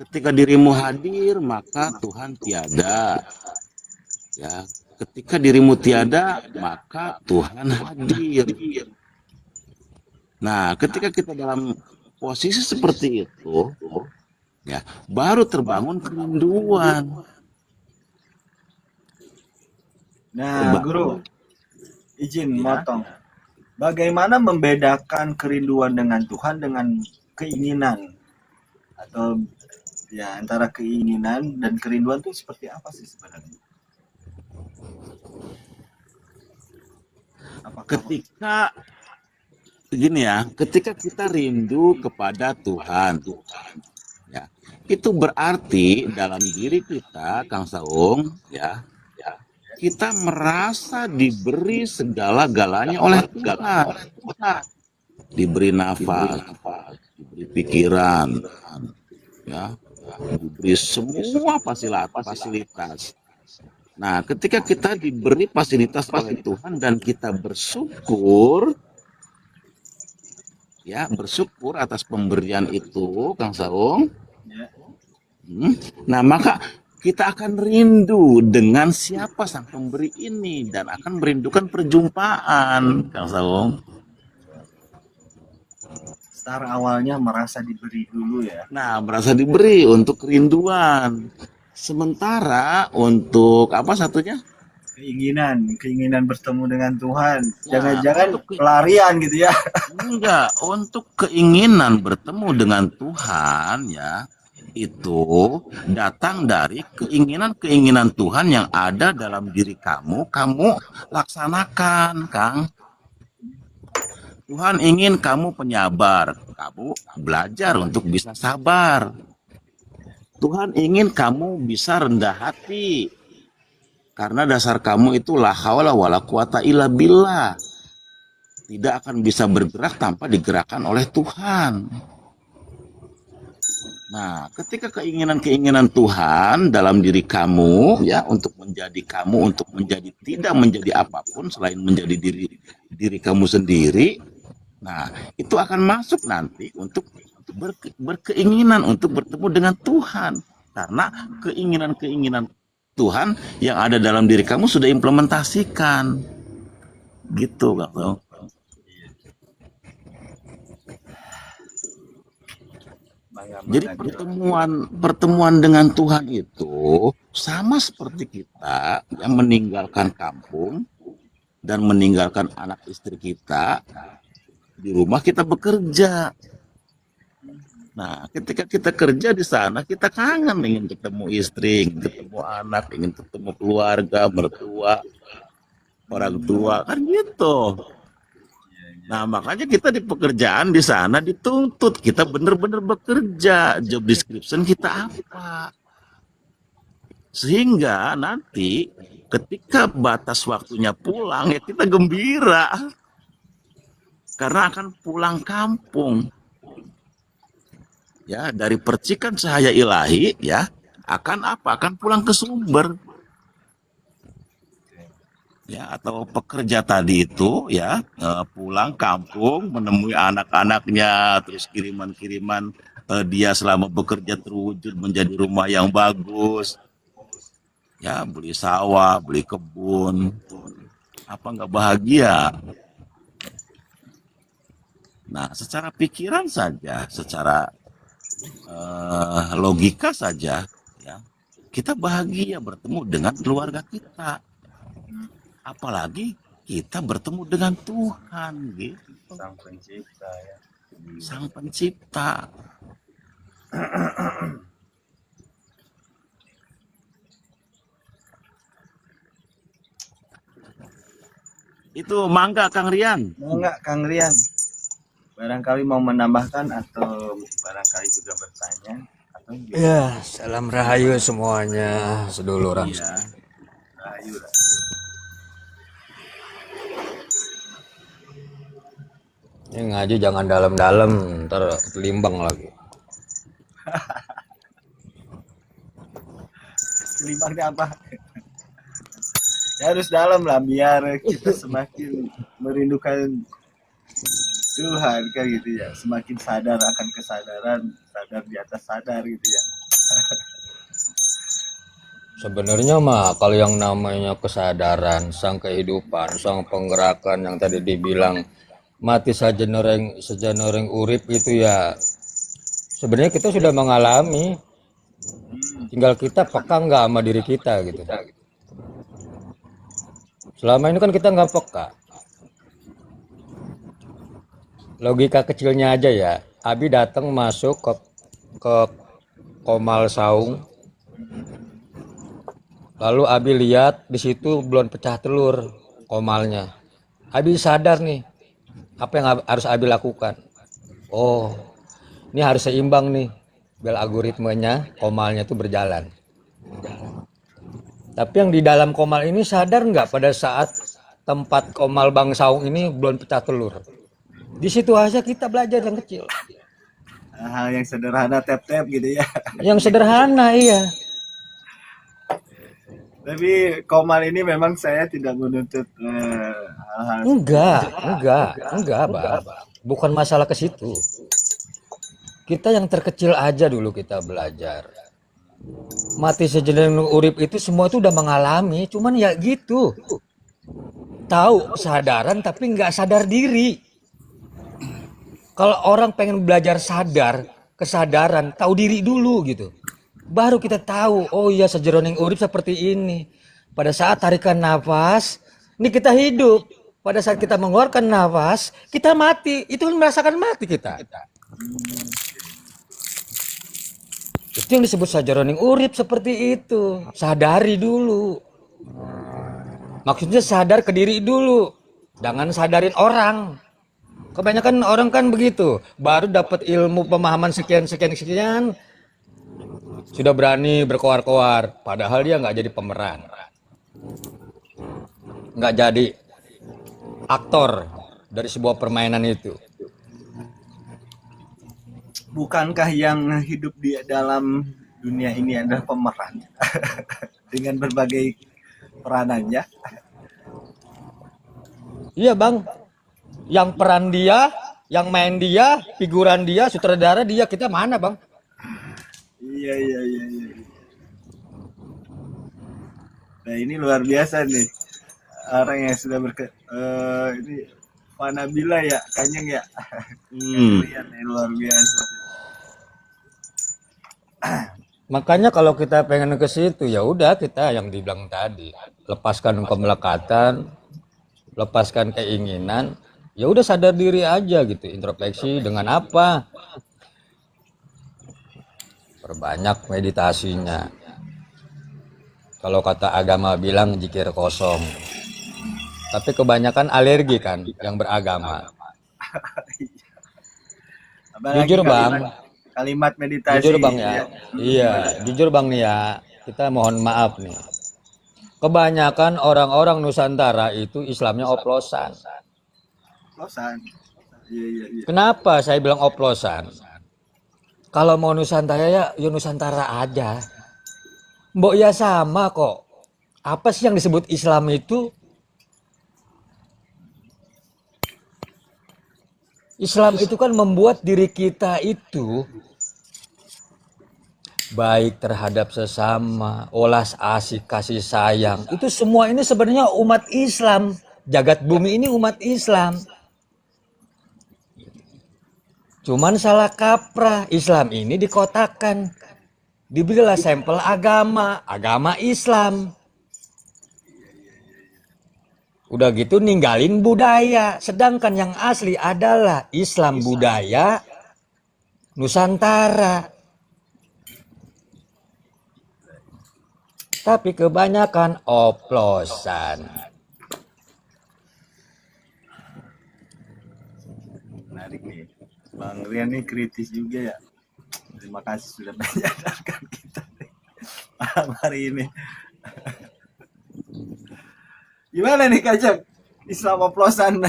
ketika dirimu hadir maka Tuhan tiada. Ya, ketika dirimu tiada maka Tuhan hadir. Nah, ketika kita dalam posisi seperti itu, ya, baru terbangun kerinduan. Nah, Guru, izin motong. Bagaimana membedakan kerinduan dengan Tuhan dengan keinginan? Atau ya antara keinginan dan kerinduan itu seperti apa sih sebenarnya? Ketika begini ya, ketika kita rindu kepada Tuhan, ya, itu berarti dalam diri kita, Kang Saung, ya, kita merasa diberi segala-galanya oleh Tuhan. Diberi nafas, diberi pikiran, ya, diberi semua fasilitas. Nah, ketika kita diberi fasilitas oleh Tuhan dan kita bersyukur, ya, bersyukur atas pemberian itu, Kang Saung. Ya. Nah, maka kita akan rindu dengan siapa sang pemberi ini dan akan merindukan perjumpaan, Kang Saung. Start awalnya merasa diberi dulu ya. Nah, merasa diberi untuk kerinduan. Sementara untuk apa satunya? Keinginan bertemu dengan Tuhan. Nah, Jangan-jangan untuk pelarian gitu ya. enggak, untuk keinginan bertemu dengan Tuhan ya, itu datang dari keinginan-keinginan Tuhan yang ada dalam diri kamu laksanakan, Kang. Tuhan ingin kamu penyabar, kamu belajar untuk bisa sabar. Tuhan ingin kamu bisa rendah hati, karena dasar kamu itu la haula wala quwata illa billah. Tidak akan bisa bergerak tanpa digerakkan oleh Tuhan. Nah, ketika keinginan-keinginan Tuhan dalam diri kamu, ya, untuk menjadi tidak menjadi apapun selain menjadi diri kamu sendiri, nah, itu akan masuk nanti untuk berkeinginan untuk bertemu dengan Tuhan. Karena keinginan-keinginan Tuhan yang ada dalam diri kamu sudah implementasikan. Gitu, Kak. Jadi pertemuan dengan Tuhan itu sama seperti kita yang meninggalkan kampung dan meninggalkan anak istri kita di rumah, kita bekerja. Nah, ketika kita kerja di sana, kita kangen ingin ketemu istri, ingin ketemu anak, ingin ketemu keluarga, mertua, orang tua, kan gitu. Nah, makanya kita di pekerjaan di sana dituntut kita benar-benar bekerja. Job description kita apa? Sehingga nanti ketika batas waktunya pulang, ya kita gembira. Karena akan pulang kampung. Ya, dari percikan cahaya ilahi, ya, akan apa? Akan pulang ke sumber. Ya, atau pekerja tadi itu, ya, pulang kampung menemui anak-anaknya, terus kiriman-kiriman dia selama bekerja terwujud menjadi rumah yang bagus, ya, beli sawah, beli kebun, apa nggak bahagia? Nah, secara pikiran saja, secara logika saja, ya, kita bahagia bertemu dengan keluarga kita. Apalagi kita bertemu dengan Tuhan, gitu. Sang pencipta ya. Sang pencipta. Itu mangga Kang Rian. Mau nggak Kang Rian? Barangkali mau menambahkan atau barangkali juga bertanya atau gimana? Ya, salam rahayu semuanya, seduluran. Iya. Ayo lah. Ini ngaji jangan dalam-dalam, ntar kelimbang lagi. Kelimbangnya apa? Ya harus dalam lah biar kita semakin merindukan Tuhan kan gitu ya, semakin sadar akan kesadaran, sadar di atas sadar gitu ya. Sebenarnya mah kalau yang namanya kesadaran, sang kehidupan, sang penggerakan yang tadi dibilang mati sejenoreng urip itu ya, sebenarnya kita sudah mengalami, tinggal kita peka nggak sama diri kita gitu. Selama ini kan kita nggak peka. Logika kecilnya aja ya, Abi datang masuk ke Komal Saung, lalu Abi lihat di situ belum pecah telur komalnya. Abi sadar nih, apa yang harus Abi lakukan? Oh, ini harus seimbang nih, biar algoritmenya komalnya itu berjalan. Tapi yang di dalam komal ini sadar nggak pada saat tempat komal Bang Saung ini belum pecah telur? Di situ aja kita belajar yang kecil. hal yang sederhana tap-tap gitu ya. Yang sederhana, iya. Tapi Komal ini memang saya tidak menuntut hal-hal Enggak, Bang. Bukan masalah ke situ. Kita yang terkecil aja dulu kita belajar. Mati sejenis urip itu semua itu udah mengalami, cuman ya gitu. Tahu kesadaran tapi nggak sadar diri. Kalau orang pengen belajar kesadaran, tahu diri dulu gitu. Baru kita tahu, oh iya sejeroning urip seperti ini. Pada saat tarikan nafas, ini kita hidup. Pada saat kita mengeluarkan nafas, kita mati. Itu merasakan mati kita. Itu yang disebut sejeroning urip seperti itu. Sadari dulu. Maksudnya sadar ke diri dulu. Jangan sadarin orang. Kebanyakan orang kan begitu. Baru dapat ilmu pemahaman sekian sudah berani berkoar-koar, padahal dia nggak jadi pemeran, nggak jadi aktor dari sebuah permainan itu. Bukankah yang hidup di dalam dunia ini adalah pemeran dengan berbagai peranannya? Iya Bang, yang peran dia, yang main dia, figuran dia, sutradara dia, kita mana Bang? Iya. Nah ini luar biasa nih orang yang sudah ini Panabila ya, Kanyang ya. Lihat nih luar biasa. Makanya kalau kita pengen ke situ ya udah kita yang dibilang tadi, lepaskan kemelekatan, lepaskan keinginan, ya udah sadar diri aja gitu, introspeksi dengan apa? Perbanyak meditasinya. Kalau kata agama bilang zikir kosong. Tapi kebanyakan alergi kan yang beragama. Apalagi Jujur Bang, kalimat meditasi. jujur Bang ya. Iya, jujur Bang nih ya. Kita mohon maaf nih. Kebanyakan orang-orang Nusantara itu Islamnya oplosan. Oplosan. Iya. Kenapa saya bilang oplosan? Kalau mau Nusantara ya Nusantara aja. Mbok ya sama kok. Apa sih yang disebut Islam itu? Islam itu kan membuat diri kita itu baik terhadap sesama, olas asih, kasih sayang. Itu semua ini sebenarnya umat Islam. Jagat bumi ini umat Islam. Cuman salah kaprah, Islam ini dikotakan. Diberilah sampel agama Islam. Udah gitu ninggalin budaya. Sedangkan yang asli adalah Islam budaya Nusantara. Tapi kebanyakan oplosan. Menarik nih. Bang Rian nih kritis juga ya. Terima kasih sudah menyadarkan kita malam hari ini. Gimana nih Kajak? Islam oplosan.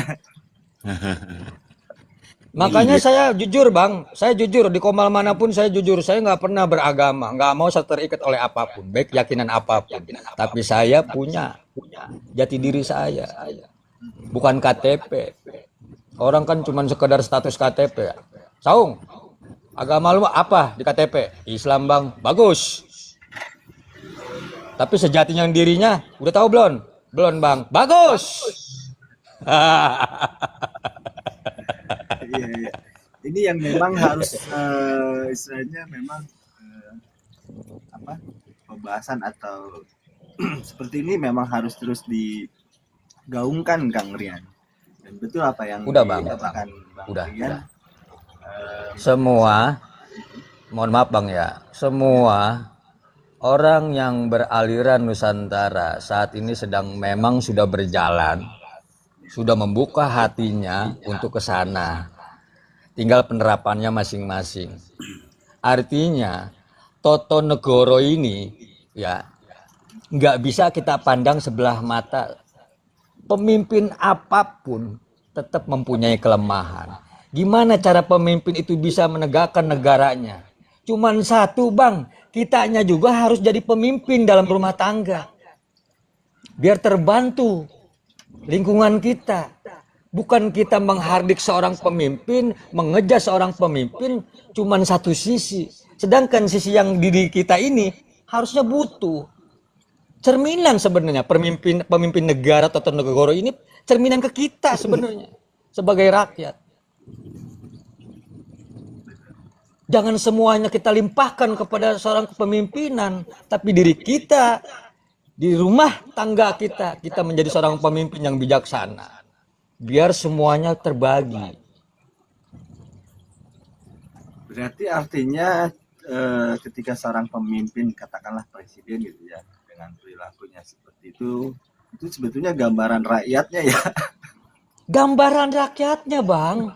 Makanya saya jujur Bang, saya jujur di Komal manapun saya jujur, saya nggak pernah beragama, nggak mau saya terikat oleh apapun, baik keyakinan apapun. Tapi saya punya jati diri saya, bukan KTP. Orang kan cuma sekedar status KTP. Saung, agama lu apa di KTP? Islam Bang, bagus. Tapi sejatinya dirinya udah tahu belum? Belum Bang, bagus. Iya. Ini yang memang harus istilahnya memang pembahasan atau seperti ini memang harus terus digaungkan Kang Rian. Dan betul apa yang Udah, Bang. dikatakan Bang Udah. Rian. Semua, mohon maaf Bang ya, semua orang yang beraliran Nusantara saat ini memang sudah berjalan, sudah membuka hatinya untuk ke sana. Tinggal penerapannya masing-masing. Artinya, Toto Negoro ini ya nggak bisa kita pandang sebelah mata. Pemimpin apapun tetap mempunyai kelemahan. Gimana cara pemimpin itu bisa menegakkan negaranya? Cuman satu bang, kitanya juga harus jadi pemimpin dalam rumah tangga. Biar terbantu lingkungan kita. Bukan kita menghardik seorang pemimpin, mengejar seorang pemimpin cuman satu sisi. Sedangkan sisi yang diri kita ini harusnya butuh cerminan sebenarnya. Pemimpin negara atau negara ini cerminan ke kita sebenarnya sebagai rakyat. Jangan semuanya kita limpahkan kepada seorang kepemimpinan, tapi diri kita, di rumah tangga kita menjadi seorang pemimpin yang bijaksana. Biar semuanya terbagi. Berarti artinya ketika seorang pemimpin, katakanlah presiden gitu ya, dengan perilakunya seperti itu sebetulnya gambaran rakyatnya ya. Gambaran rakyatnya bang.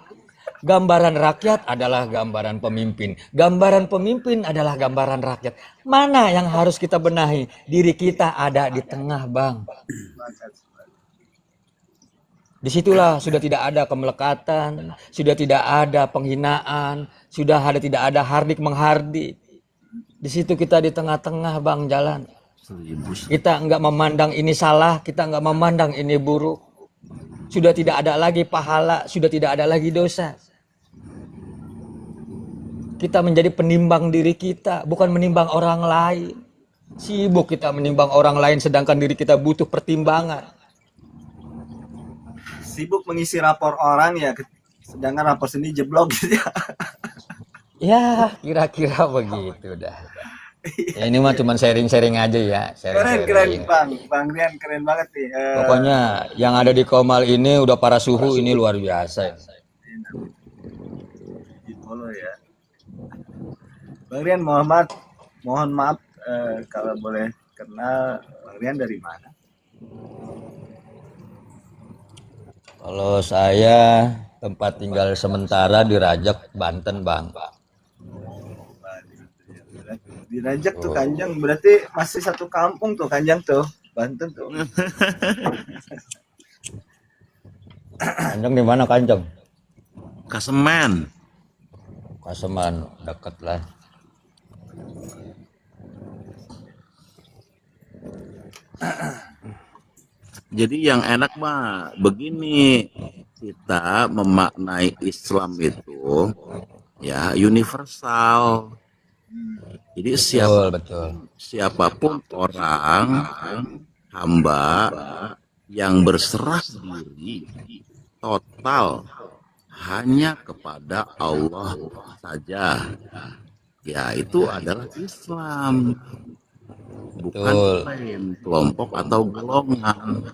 Gambaran rakyat adalah gambaran pemimpin. Gambaran pemimpin adalah gambaran rakyat. Mana yang harus kita benahi? Diri kita ada di tengah bang. Disitulah sudah tidak ada kemelekatan, sudah tidak ada penghinaan, tidak ada hardik menghardik. Di situ kita di tengah-tengah bang jalan. Kita enggak memandang ini salah, kita enggak memandang ini buruk. Sudah tidak ada lagi pahala, sudah tidak ada lagi dosa. Kita menjadi penimbang diri kita, bukan menimbang orang lain. Sibuk kita menimbang orang lain sedangkan diri kita butuh pertimbangan. Sibuk mengisi rapor orang ya, sedangkan rapor sendiri jeblok gitu ya. Ya, kira-kira begitu dah. Ya, ini mah cuma sharing-sharing aja ya. Keren Bang Rian keren banget nih. Pokoknya yang ada di Komal ini udah para suhu ini luar biasa. Di follow ya. Bang Rian mohon maaf kalau boleh kenal Bang Rian dari mana? Kalau saya tempat tinggal sementara di Rajak, Banten, Bang. Di Rajak tuh Kanjeng, berarti masih satu kampung tuh Kanjeng tuh, Banten tuh. Kanjeng di mana Kanjeng? Kasemen. Kaseman, dekat lah. Jadi yang enak mah begini, kita memaknai Islam itu ya universal. Jadi Betul. siapapun orang hamba yang berserah diri total hanya kepada Allah saja, ya itu adalah Islam. Bukan lain kelompok atau golongan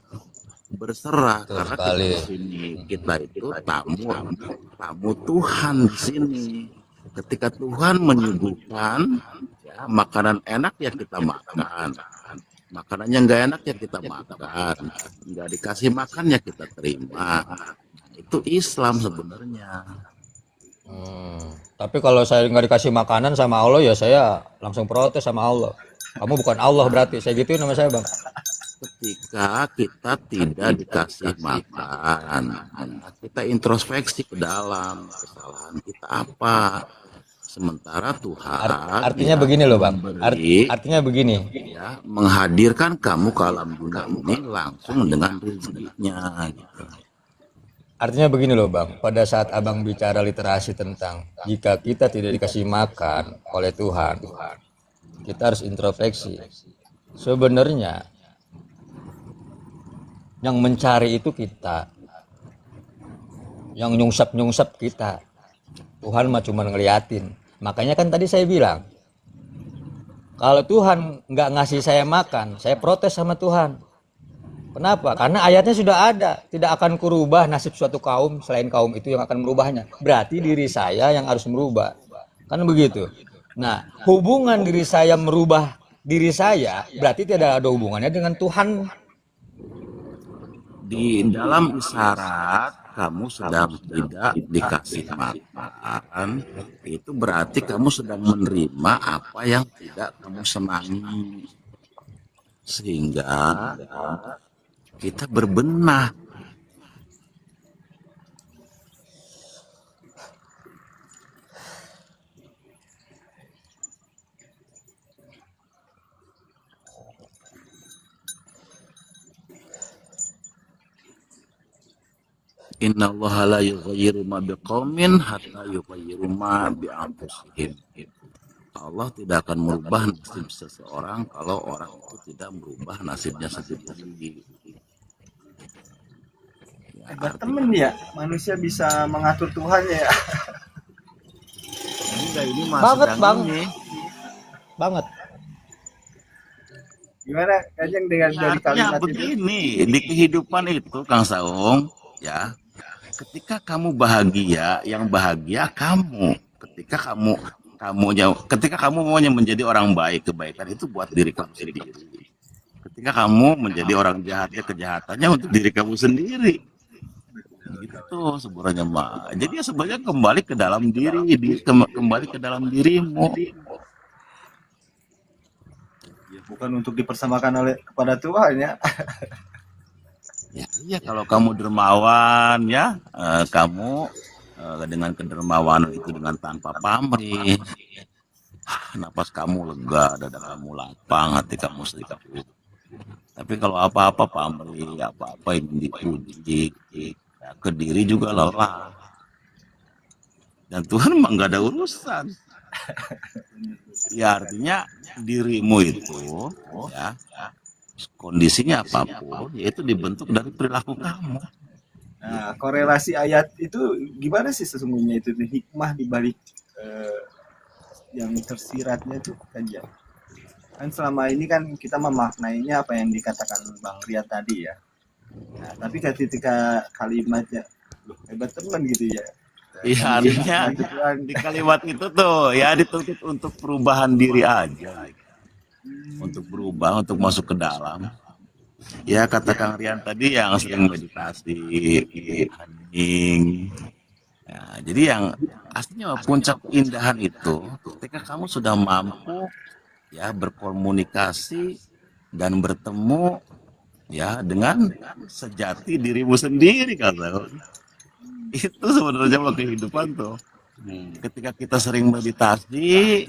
berserah. Betul karena sekali. di sini kita itu tamu Tuhan di sini. Ketika Tuhan menyuguhkan ya, makanan enak ya kita makan, makanan yang nggak enak ya kita makan, nggak dikasih makan ya kita terima. Itu Islam sebenarnya. Tapi kalau saya nggak dikasih makanan sama Allah ya saya langsung protes sama Allah. Kamu bukan Allah berarti. Saya gituin nama saya bang. Ketika kita tidak dikasih makan, kita introspeksi ke dalam kesalahan kita apa. Sementara Tuhan Artinya ya, begini loh bang. memberi, Artinya begini. ya, menghadirkan kamu ke alam dunia ini langsung dengan rezekinya gitu. Artinya begini loh bang. Pada saat abang bicara literasi tentang jika kita tidak dikasih makan oleh Tuhan, kita harus introspeksi. Sebenarnya yang mencari itu kita, yang nyungsep kita. Tuhan mah cuma ngeliatin. Makanya kan tadi saya bilang, kalau Tuhan nggak ngasih saya makan, saya protes sama Tuhan. Kenapa? Karena ayatnya sudah ada, tidak akan kurubah nasib suatu kaum selain kaum itu yang akan merubahnya. Berarti diri saya yang harus merubah, kan begitu. Nah, hubungan diri saya merubah diri saya berarti tidak ada hubungannya dengan Tuhan. Di dalam isyarat kamu sedang tidak dikasih makan, itu berarti kamu sedang menerima apa yang tidak kamu senangi. Sehingga kita berbenah. Innallaha la yughayyiru ma biqaumin hatta yughayyiru ma bi anfusihim. Allah tidak akan merubah nasib seseorang kalau orang itu tidak merubah nasibnya sendiri. Ya, Hebat artinya temen ya, manusia bisa mengatur Tuhan ya. enggak, ini mah Banget, sedang Bang. ini. Banget. Gimana Kanjeng dengan Ya, dari artinya kalimat itu? begini, di kehidupan itu Kang Saung, ya, ketika kamu bahagia, yang bahagia kamu. Ketika kamu maunya menjadi orang baik, kebaikan itu buat diri kamu sendiri. Ketika kamu menjadi orang jahat, ya kejahatannya untuk diri kamu sendiri. Gitu sebenarnya mah. Jadi ya sebenarnya kembali ke dalam kembali ke dalam dirimu. Ya, bukan untuk dipersamakan kepada Tuhan ya. Ya, iya kalau kamu dermawan ya, kamu dengan kedermawanan itu dengan tanpa pamrih, napas kamu lega, dada kamu lapang, hati kamu sedikit. Tapi kalau apa-apa pamrih, apa-apa yang dipuji, ya, ke diri juga lelah. Dan Tuhan emang gak ada urusan. Ya artinya dirimu itu, ya kondisinya apapun, yaitu dibentuk dari perilaku kamu. Nah, korelasi ayat itu gimana sih sesungguhnya itu hikmah di balik yang tersiratnya itu Kanjeng? Kan selama ini kan kita memaknainya apa yang dikatakan Bang Riyad tadi ya. Nah, tapi ketika kalimatnya loh, hebat teman gitu ya. Iya artinya di kalimat itu tuh ya dituntut untuk perubahan diri aja, untuk berubah, untuk masuk ke dalam. Ya kata Kang Rian tadi yang sering meditasi, hening. Ya, jadi yang aslinya puncak keindahan itu ketika kamu sudah mampu ya berkomunikasi dan bertemu ya dengan sejati dirimu sendiri kata. Itu sebenarnya mah kehidupan tuh. Ketika kita sering meditasi,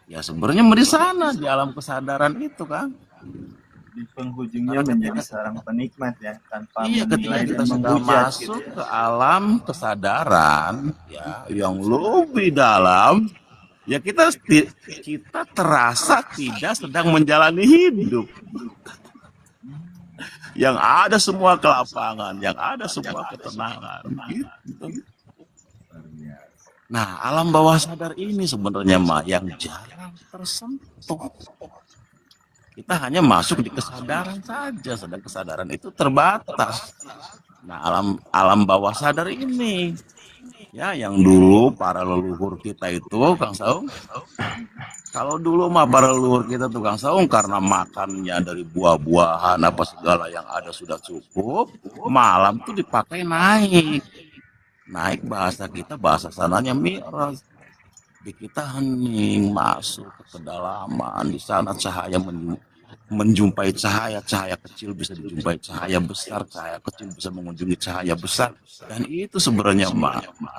ya sebenarnya di sana di alam kesadaran itu kan. Di penghujungnya menjadi seorang penikmat ya tanpa Iya, ketika menilai kita dan sudah menghujat masuk gitu ya. ke alam kesadaran ya yang lebih dalam, ya kita terasa tidak sedang menjalani hidup. Yang ada semua kelapangan, yang ada semua ketenangan gitu. Nah, alam bawah sadar ini sebenarnya mah yang jarang tersentuh. Kita hanya masuk di kesadaran saja, sedang kesadaran itu terbatas. Nah, alam bawah sadar ini, ya yang dulu para leluhur kita itu, Kang Saung, kalau dulu mah para leluhur kita tuh Kang Saung karena makannya dari buah-buahan apa segala yang ada sudah cukup, malam tuh dipakai naik bahasa kita, bahasa sananya mi'raj. Di kita hening masuk ke kedalaman, di sana cahaya menjumpai cahaya kecil bisa dijumpai cahaya besar, cahaya kecil bisa mengunjungi cahaya besar. Dan itu sebenarnya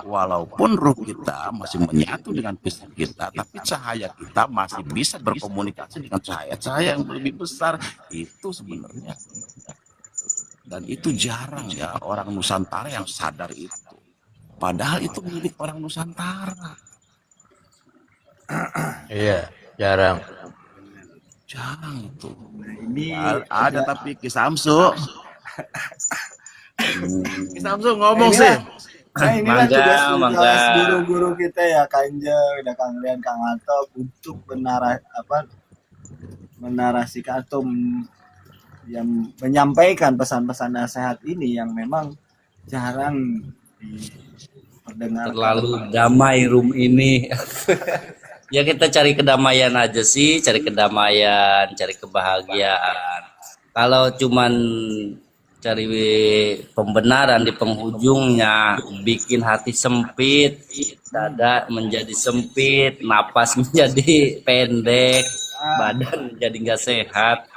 walaupun ruh kita masih menyatu dengan fisik kita, tapi cahaya kita masih bisa berkomunikasi dengan cahaya-cahaya yang lebih besar. Itu sebenarnya. Dan itu jarang ya orang Nusantara yang sadar itu. Padahal itu milik orang Nusantara. Iya, jarang. Jarang itu. Ini Ada tapi Ki Samsu. Ki Samsu ngomong inilah, sih. nah inilah tugas Mangga. guru-guru kita ya Kanjeng, ada Kang Rian, Kang Atop untuk menarasikan atau yang menyampaikan pesan-pesan nasihat ini yang memang jarang diperdengarkan. Terlalu damai room ini. Ya kita cari kedamaian aja sih, cari kedamaian, cari kebahagiaan. Kalau cuman cari pembenaran di penghujungnya, bikin hati sempit, dada menjadi sempit, napas menjadi pendek, badan menjadi nggak sehat.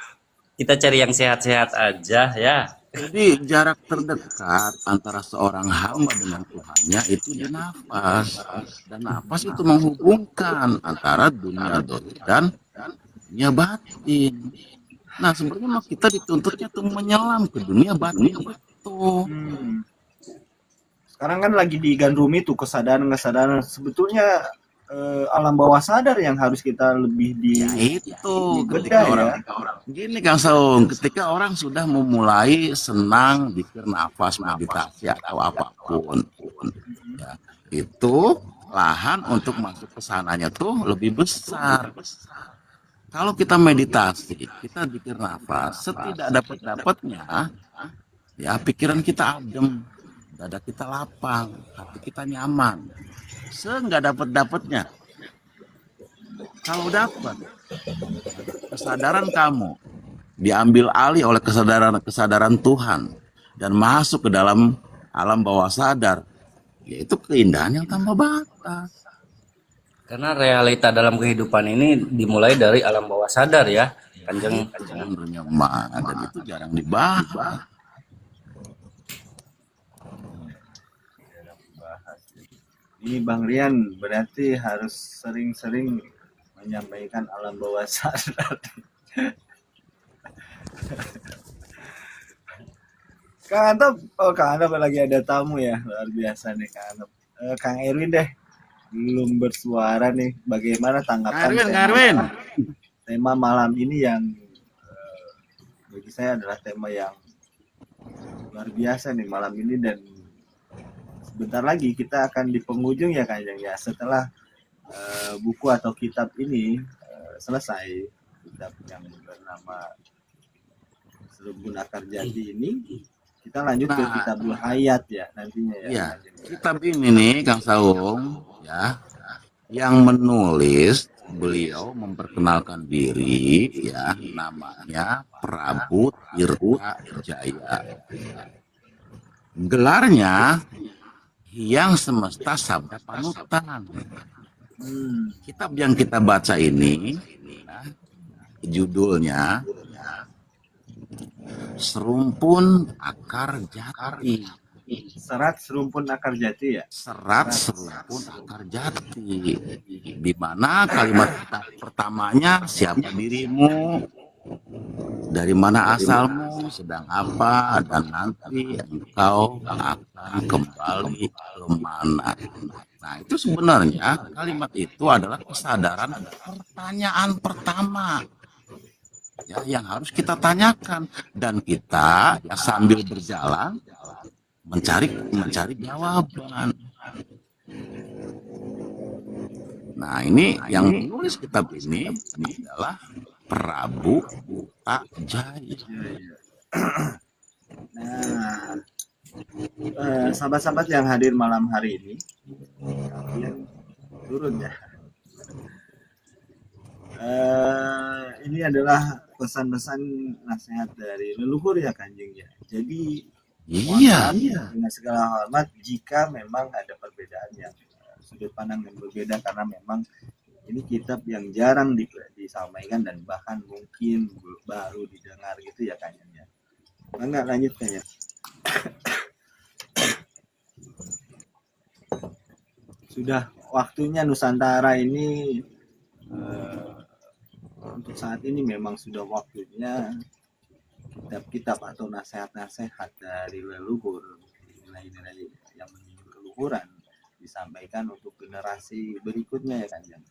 Kita cari yang sehat-sehat aja ya. Jadi jarak terdekat antara seorang hamba dengan Tuhannya itu di nafas. Dan nafas itu menghubungkan antara dunia dhahir dan dunia batin. Nah sebenarnya kita dituntutnya tuh menyelam ke dunia batin itu. Sekarang kan lagi digandrungi tuh kesadaran-kesadaran. Sebetulnya alam bawah sadar yang harus kita lebih Ya itu bedah ketika orang ya. gini Kang Saung, ketika orang sudah memulai senang zikir nafas, meditasi atau apapun, ya, itu lahan untuk masuk ke sananya tuh lebih besar. Kalau kita meditasi, kita zikir nafas, setidak dapat-dapatnya, ya pikiran kita adem, dada kita lapang, hati kita nyaman. Seenggak dapat-dapatnya, kalau dapat kesadaran kamu diambil alih oleh kesadaran Tuhan dan masuk ke dalam alam bawah sadar, yaitu keindahan yang tanpa batas. Karena realita dalam kehidupan ini dimulai dari alam bawah sadar ya, Kanjeng. Sebenarnya mah, dan itu jarang dibahas. Ini Bang Rian berarti harus sering-sering menyampaikan alam bawah sadar. Kang Antop, oh Kang Antop lagi ada tamu ya, luar biasa nih Kang Antop. Kang Erwin deh, belum bersuara nih. Bagaimana tanggapan tema malam ini yang bagi saya adalah tema yang luar biasa nih malam ini, dan sebentar lagi kita akan di penghujung ya Kanjeng ya, setelah buku atau kitab ini selesai, kitab yang bernama Serumpun Akar Jati ini, kita lanjut ke Kitabul Hayat ya nantinya ya. Ya, kitab ini nih Kang Saung ya, yang menulis beliau memperkenalkan diri ya, namanya Prabu Tirta Jaya. Gelarnya Hyang Semesta Sabda Panutan. Kitab yang kita baca ini ya, judulnya Serumpun Akar Jati. Serat Serumpun Akar Jati ya. Serat Serumpun Akar Jati. Di mana kalimat pertamanya, siapa dirimu, dari mana asalmu, sedang apa, dan nanti engkau akan kembali kemana. Nah, itu sebenarnya kalimat itu adalah kesadaran pertanyaan pertama ya, yang harus kita tanyakan, dan kita ya, sambil berjalan mencari jawaban. Nah, ini yang menulis kitab ini adalah Prabu Tirta Jaya. Nah, sahabat-sahabat yang hadir malam hari ini, kalian turun ya. Ini adalah pesan-pesan nasihat dari leluhur ya Kanjeng ya. Jadi Iya, dengan segala hormat jika memang ada perbedaan yang sudut pandang yang berbeda, karena memang ini kitab yang jarang disampaikan dan bahkan mungkin baru didengar gitu ya Kanjeng ya. Enggak, lanjut Kanjeng. Sudah waktunya Nusantara ini untuk saat ini memang sudah waktunya kitab-kitab atau nasihat-nasihat dari leluhur, nilai-nilai yang menyinggung keluhuran disampaikan untuk generasi berikutnya ya Kanjeng.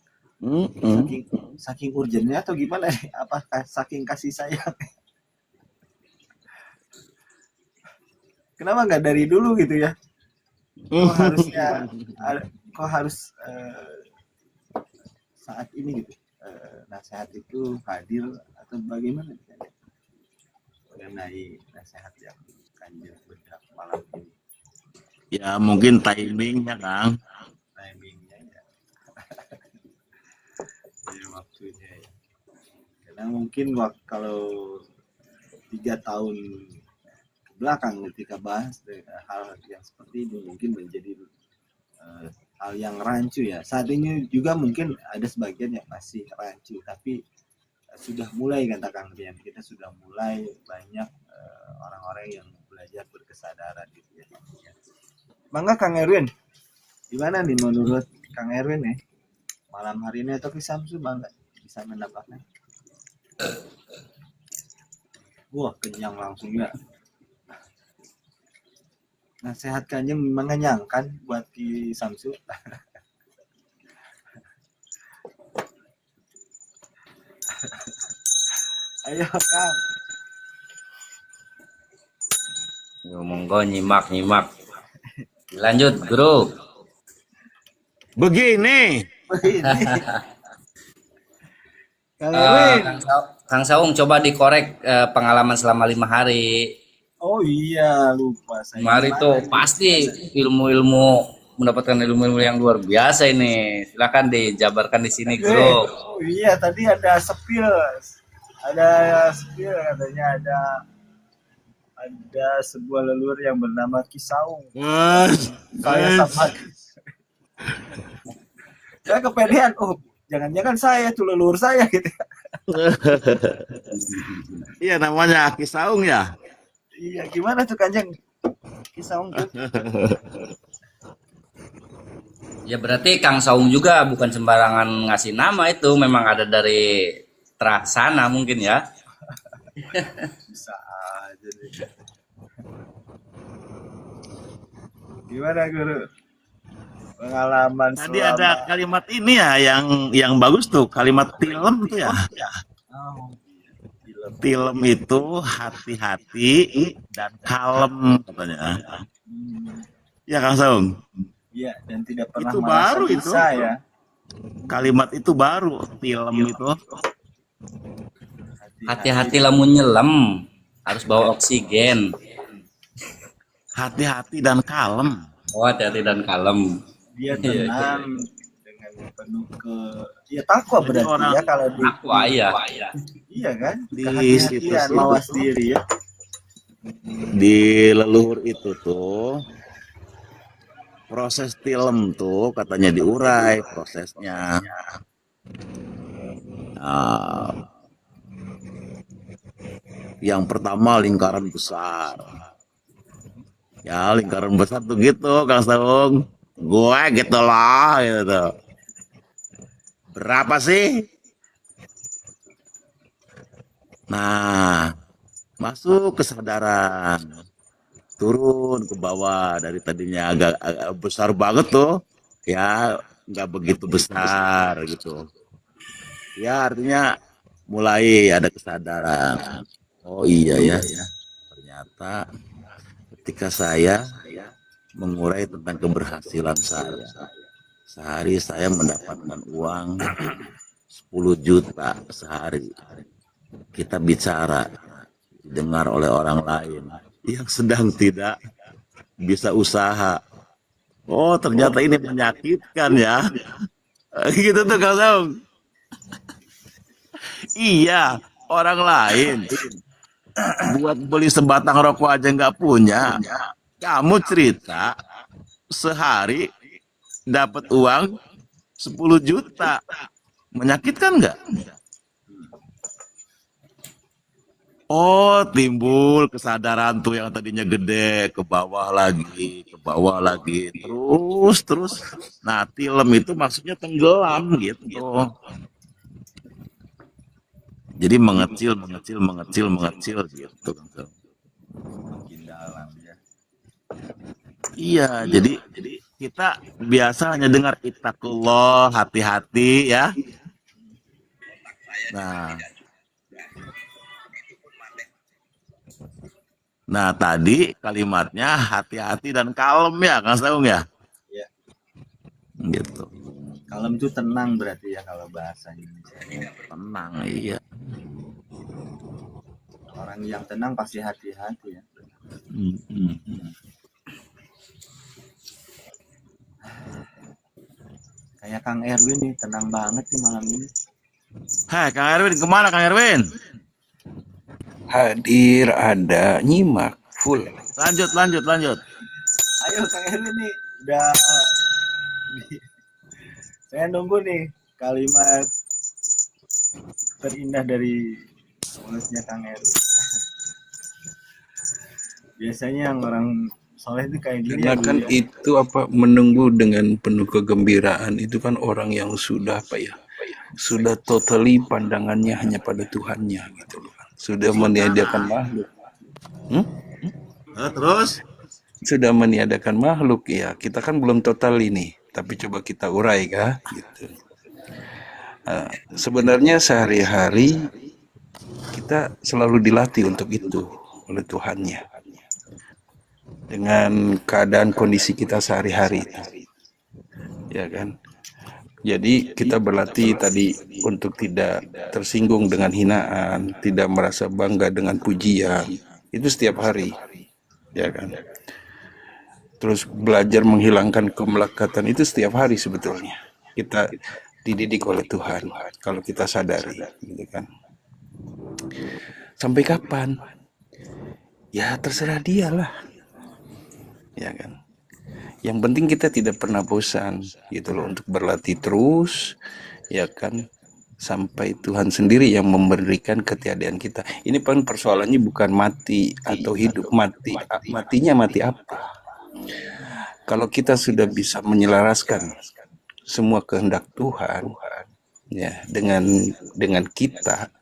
Saking urgentnya atau gimana nih? Apakah saking kasih sayang? Kenapa nggak dari dulu gitu ya? Kok harus saat ini gitu? Nasihat itu hadir atau bagaimana? Mengenai nasihat yang Kanjeng bedah malam ini. ya mungkin timingnya Kang. Timingnya ya. Ya waktunya ya. Karena mungkin kalau 3 tahun ke belakang ketika bahas hal yang seperti ini mungkin menjadi hal yang rancu ya. Saat ini juga mungkin ada sebagian yang masih rancu, tapi sudah mulai katakan Rian, kita sudah mulai banyak orang-orang yang belajar berkesadaran gitu ya. Bangga Kang Erwin, gimana nih menurut Kang Erwin ya malam hari ini, atau Kisamsu Bangga bisa mendapatkan? Wah kenyang langsung ya. Nasihatkannya mengenyangkan buat Ki Samsu. Ayo Kang. Yo, monggo nyimak. Lanjut, Bro. Begini, Ini Kang Eh, Erwin. Kang Saung coba dikorek pengalaman selama 5 hari. Oh iya, lupa saya. 5 hari itu pasti ilmu-ilmu mendapatkan ilmu-ilmu yang luar biasa ini. Silakan dijabarkan di sini, Bro. Oh iya, tadi ada spill. Ada spill katanya ada sebuah leluhur yang bernama Kisaung. Saya sama saya kepedean. Oh, jangan-jangan saya tuh leluhur saya gitu. iya namanya Ki Saung ya. Iya, gimana tuh Kanjeng? Kisaung tuh. Ya berarti Kang Saung juga bukan sembarangan ngasih nama itu, memang ada dari terah sana mungkin ya. Bisa aja deh. Gimana Guru? Pengalaman Tadi selama ada kalimat ini ya yang bagus tuh, kalimat film tuh ya. Oh, Film itu hati-hati dan kalem katanya. Ya Kang Saung. iya, dan tidak pernah Itu merasa baru itu. bisa ya. Kalimat itu baru film itu. Hati-hati lamun nyelam, harus bawa oksigen. Hati-hati dan kalem. Oh, hati-hati dan kalem. Dia Iya, tenang dengan penuh ya takwa Jadi berarti orang ya kalau di Aqua ya. iya kan? Di Kehati-hatian situ mawas diri ya. di leluhur itu tuh proses film tuh katanya diurai prosesnya. Nah, yang pertama lingkaran besar. Ya lingkaran besar tuh gitu Kang Saung. Gue gitu loh gitu. Berapa sih? Nah, masuk kesadaran. Turun ke bawah dari tadinya agak besar banget tuh. Ya nggak begitu besar gitu. Ya artinya mulai ada kesadaran. Oh iya ya. Ternyata ketika saya mengurai tentang keberhasilan saya. Sehari saya mendapatkan uang 10 juta sehari. Kita bicara, didengar oleh orang lain yang sedang tidak bisa usaha. Oh ternyata ini menyakitkan ya. Gitu tuh Kang Saung. Iya, orang lain buat beli sebatang rokok aja nggak punya. Kamu cerita sehari dapat uang 10 juta. Menyakitkan nggak? Oh, timbul kesadaran tuh yang tadinya gede ke bawah lagi, ke bawah lagi, terus. Nah, film itu maksudnya tenggelam gitu. Jadi mengecil gitu. Makin dalam ya. Iya, jadi kita biasa hanya dengar ittaqullah, hati-hati ya. Nah, tadi kalimatnya hati-hati dan kalem ya, Kang Saung ya. Iya. Gitu. Kalem tuh tenang berarti ya kalau bahasa Indonesia. Tenang, iya. Orang yang tenang pasti hati-hati ya. Kayak Kang Erwin nih tenang banget nih malam ini. Hai, Kang Erwin, kemana Kang Erwin? Hadir, ada, nyimak, full. Lanjut. Ayo Kang Erwin nih udah saya nunggu nih kalimat terindah dari mulutnya Kang Erwin. Biasanya yang orang soleh itu kayak gini Karena ya, kan Bu, ya. itu menunggu dengan penuh kegembiraan itu kan orang yang sudah sudah totally pandangannya hanya pada Tuhannya gitu loh kan. Sudah meniadakan makhluk. Terus? sudah meniadakan makhluk ya. Kita kan belum total ini, tapi coba kita urai kah gitu. Sebenarnya sehari-hari kita selalu dilatih untuk itu oleh Tuhannya dengan keadaan kondisi kita sehari-hari itu, ya kan. Jadi kita berlatih tadi untuk tidak tersinggung dengan hinaan, tidak merasa bangga dengan pujian, itu setiap hari, ya kan. Terus belajar menghilangkan kemelekatan itu setiap hari sebetulnya. Kita dididik oleh Tuhan kalau kita sadari, gitu kan. Sampai kapan? Ya terserah dia lah, ya kan. Yang penting kita tidak pernah bosan gitu loh untuk berlatih terus, ya kan, sampai Tuhan sendiri yang memberikan ketiadaan kita. Ini kan persoalannya bukan mati atau hidup, matinya mati apa? Kalau kita sudah bisa menyelaraskan semua kehendak Tuhan ya dengan kita,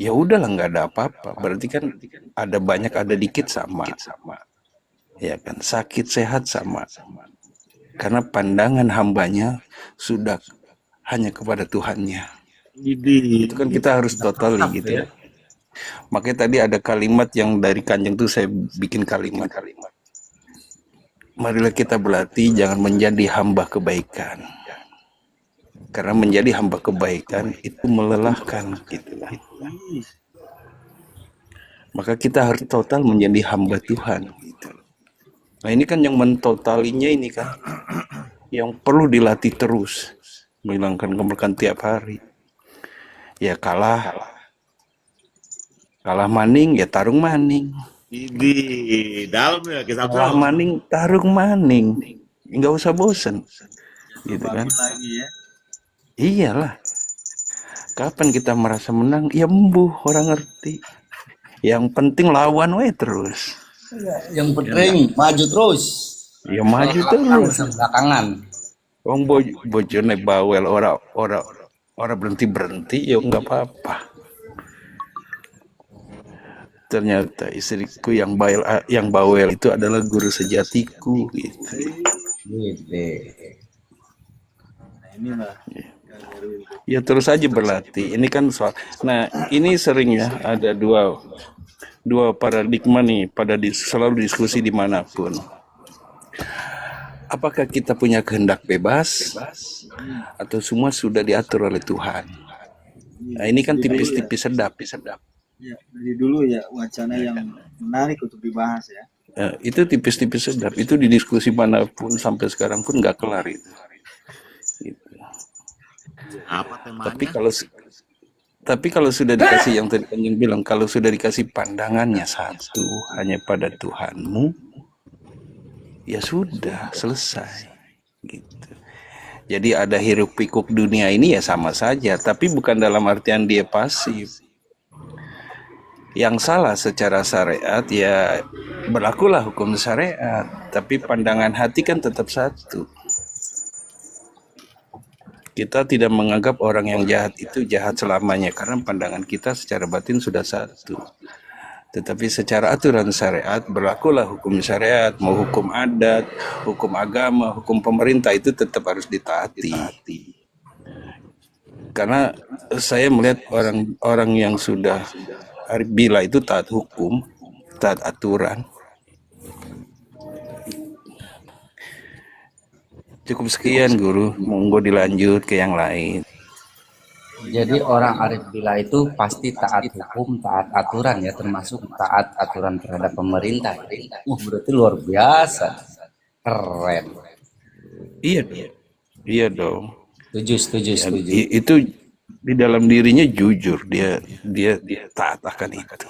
ya udahlah, nggak ada apa-apa. Berarti kan ada banyak ada dikit sama. Ya kan, sakit sehat sama, karena pandangan hambanya sudah hanya kepada Tuhannya. Itu kan kita harus totali gitu ya. Makanya tadi ada kalimat yang dari Kanjeng tuh saya bikin kalimat. Marilah kita berlatih jangan menjadi hamba kebaikan, karena menjadi hamba kebaikan itu melelahkan gitu lah. Maka kita harus total menjadi hamba Tuhan gitu. Nah ini kan yang mentotalinya ini kan yang perlu dilatih terus, menghilangkan kemerdekaan tiap hari. Ya kalah maning ya tarung maning. Di dalam ya kisah Kalah maning tarung maning. Nggak usah bosen, gitu kan? Lagi ya. Iyalah. Kapan kita merasa menang? Ya embuh, orang ngerti. Yang penting lawan we terus. Yang penting maju terus. Ya maju Belakang terus. sama belakangan. Wong bojone bawel ora berhenti ya nggak apa-apa. Ternyata istriku yang bawel itu adalah guru sejatiku gitu. Gitu. Nah ini lah. Ya terus aja berlatih. Ini kan soal. Nah ini sering ya ada dua paradigma nih selalu diskusi dimanapun. Apakah kita punya kehendak bebas atau semua sudah diatur oleh Tuhan? Nah ini kan tipis-tipis sedap. Ya, dari dulu ya wacana yang menarik untuk dibahas ya. Itu tipis-tipis sedap. Itu di diskusi manapun sampai sekarang pun nggak kelar itu. Gitu. apa temanya? Tapi kalau sudah dikasih yang tadi Kanjeng bilang, kalau sudah dikasih pandangannya satu hanya pada Tuhanmu, ya sudah selesai. Gitu. Jadi ada hiruk pikuk dunia ini ya sama saja, tapi bukan dalam artian dia pasif. Yang salah secara syariat ya berlakulah hukum syariat, tapi pandangan hati kan tetap satu. Kita tidak menganggap orang yang jahat itu jahat selamanya, karena pandangan kita secara batin sudah satu. Tetapi secara aturan syariat berlakulah hukum syariat, mau hukum adat, hukum agama, hukum pemerintah itu tetap harus ditaati. Karena saya melihat orang yang sudah bila itu taat hukum, taat aturan. Cukup sekian guru, monggo dilanjut ke yang lain. Jadi orang arif bila itu pasti taat hukum, taat aturan ya, termasuk taat aturan terhadap pemerintah. Berarti luar biasa, keren. Iya dong. Setuju. Itu di dalam dirinya jujur, dia taat akan itu.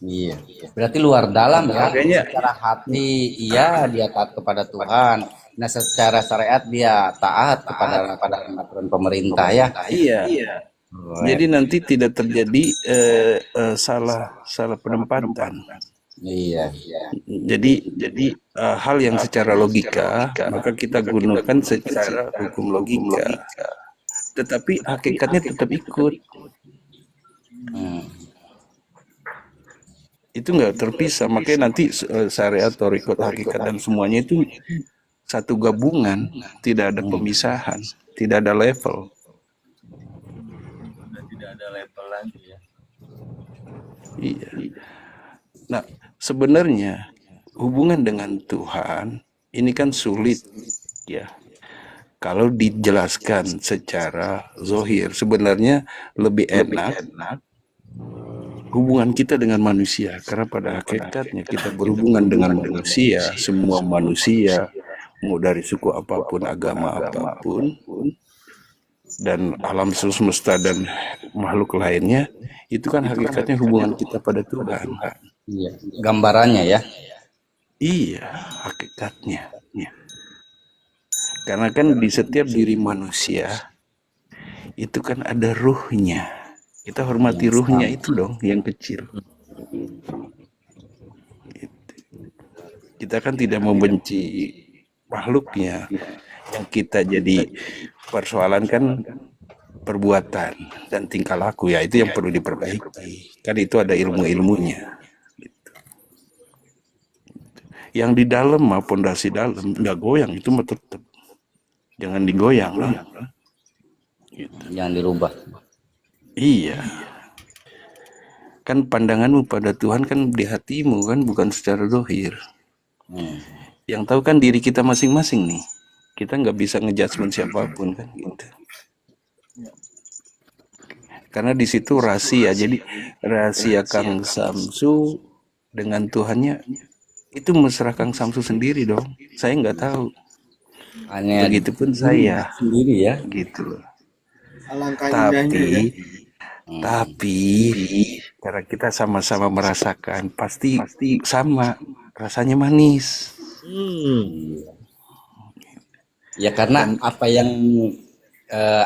Iya. Berarti luar dalam ya. Makanya- Secara hati iya dia taat kepada Tuhan. Nah secara syariat dia taat kepada aturan pemerintah ya. Iya. Jadi nanti tidak terjadi salah penempatan. Iya. Jadi hal yang secara logika maka kita gunakan secara hukum logika. Tetapi hakikatnya tetap ikut. itu nggak terpisah, makanya nanti syariat, thariqat, hakikat dan semuanya itu satu gabungan, tidak ada pemisahan, tidak ada level. Sudah tidak ada level lagi ya. Iya. Nah, sebenarnya hubungan dengan Tuhan ini kan sulit ya. Kalau dijelaskan secara zohir, sebenarnya lebih enak hubungan kita dengan manusia, karena pada hakikatnya kita berhubungan dengan manusia, semua manusia, mau dari suku apapun, agama apapun, dan alam semesta dan makhluk lainnya, itu kan hakikatnya hubungan kita pada Tuhan. Iya, gambarannya ya. Iya, hakikatnya. Karena kan di setiap diri manusia itu kan ada ruhnya. Kita hormati ruhnya itu dong, yang kecil. Kita kan tidak membenci makhluknya. Yang kita jadi persoalan kan perbuatan dan tingkah laku, ya itu yang perlu diperbaiki. Kan itu ada ilmu-ilmunya. Yang di dalam mah, pondasi dalam nggak goyang, itu mah tetap. Jangan digoyang lah. Gitu. Jangan dirubah. Iya. Kan pandanganmu pada Tuhan kan di hatimu kan, bukan secara dohir. Yang tahu kan diri kita masing-masing nih. Kita nggak bisa ngejudgment siapapun kan gitu. Karena di situ rahasia. Jadi rahasia Kang Samsu dengan Tuhannya itu mesra Kang Samsu sendiri dong. Saya nggak tahu. Hanya Begitupun saya sendiri ya. gitu loh. Alangkah indahnya ya. Tapi karena kita sama-sama merasakan, pasti sama rasanya manis. Ya karena apa yang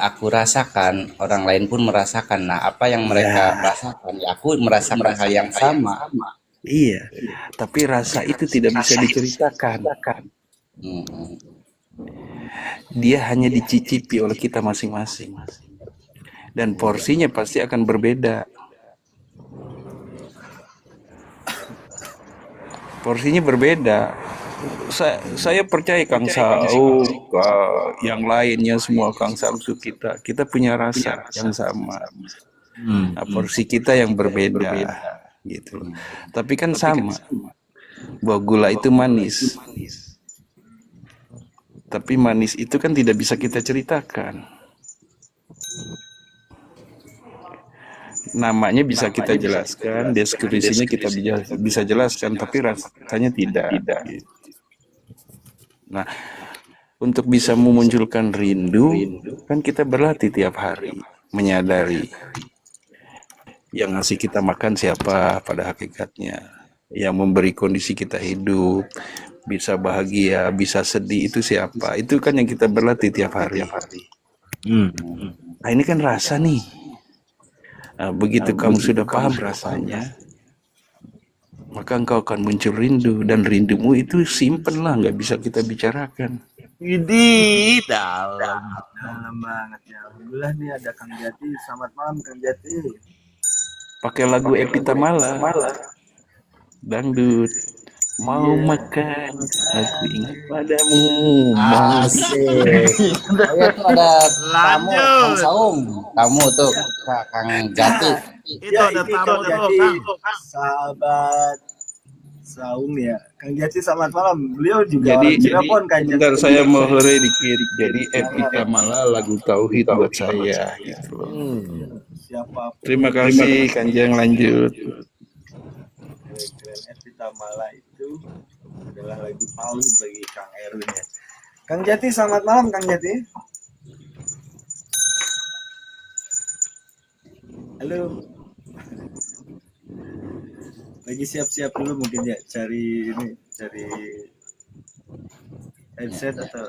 aku rasakan, orang lain pun merasakan. Nah, apa yang mereka rasakan, ya aku merasakan hal yang sama. Iya, tapi rasa itu tidak bisa diceritakan. Dia hanya dicicipi oleh kita masing-masing. Dan porsinya pasti akan berbeda. Porsinya berbeda. Saya percaya Kang Sau, yang lainnya semua Kang Samsu kita punya rasa yang sama. Nah, porsi kita yang berbeda gitu loh. Tapi kan sama. Bahwa gula itu manis. Tapi manis itu kan tidak bisa kita ceritakan. Namanya bisa kita jelaskan, deskripsinya kita bisa jelaskan, tapi rasanya tidak. Nah, untuk bisa memunculkan rindu, kan kita berlatih tiap hari, menyadari yang ngasih kita makan siapa pada hakikatnya, yang memberi kondisi kita hidup, bisa bahagia, bisa sedih, itu siapa? Itu kan yang kita berlatih tiap hari. Nah, ini kan rasa nih. Nah, begitu kamu sudah paham rasanya, maka engkau akan muncul rindu, dan rindumu itu simpen lah, nggak bisa kita bicarakan. Widih, dalam banget ya. Alhamdulillah nih ada Kang Jati. Selamat malam Kang Jati. Pakai lagu Epita Mala, dangdut. Mau makan, aku ingat padamu. Asik. Oh ya tuh ada tamu, Kang Saum. Tamu tuh Kang Jati. Itu ada tamu Jati. Sahabat Saum ya. Kang Jati selamat malam. Beliau juga Jadi, orang Cirebon Kang Jati. bentar saya mau hore dikit. Jadi Epita Mala lagu tauhid buat saya. Gitu. Siapapun. Terima kasih Kanjeng, lanjut. Keren Epita Mala itu adalah lagu tauhid bagi Kang Erwin ya. Kang Jati selamat malam Kang Jati. Halo. Lagi siap-siap dulu mungkin ya, cari headset atau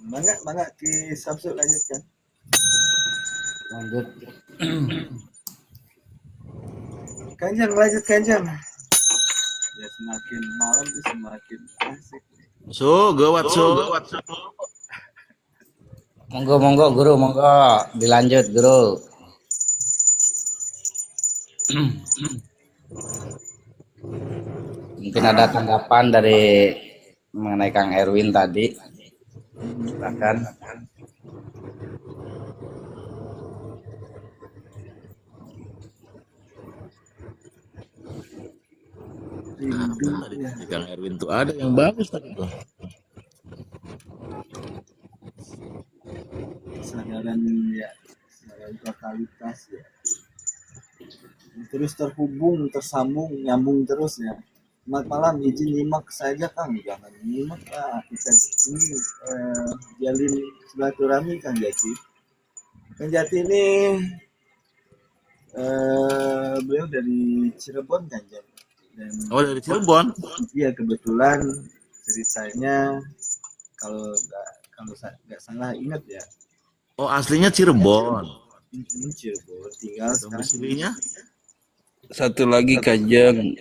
mangga ki Samsu lanjutkan. Lanjut. Kanjeng lanjut Kanjeng. Ya semakin malam tuh semakin asik. Gawat. Monggo guru, monggo dilanjut guru. Mungkin ada tanggapan dari mengenai Kang Erwin tadi. Silakan. Rindu Tadi ya, di Kang Erwin tuh ada yang bagus tadi tuh. kesadaran ya, kesadaran totalitas ya. Terus terhubung, tersambung, nyambung terus ya. Selamat malam, izin nyimak saja Kang, jangan nyimak lah. Kita ini jalin silaturahmi Kang Jati. Kang Jati ini beliau dari Cirebon kan Jati. Dan Oh, dari Cirebon. iya kebetulan ceritanya kalau saya nggak salah ingat ya, Oh, aslinya Cirebon. Cirebon tinggal sekarang Domisilinya? Satu lagi Kanjeng.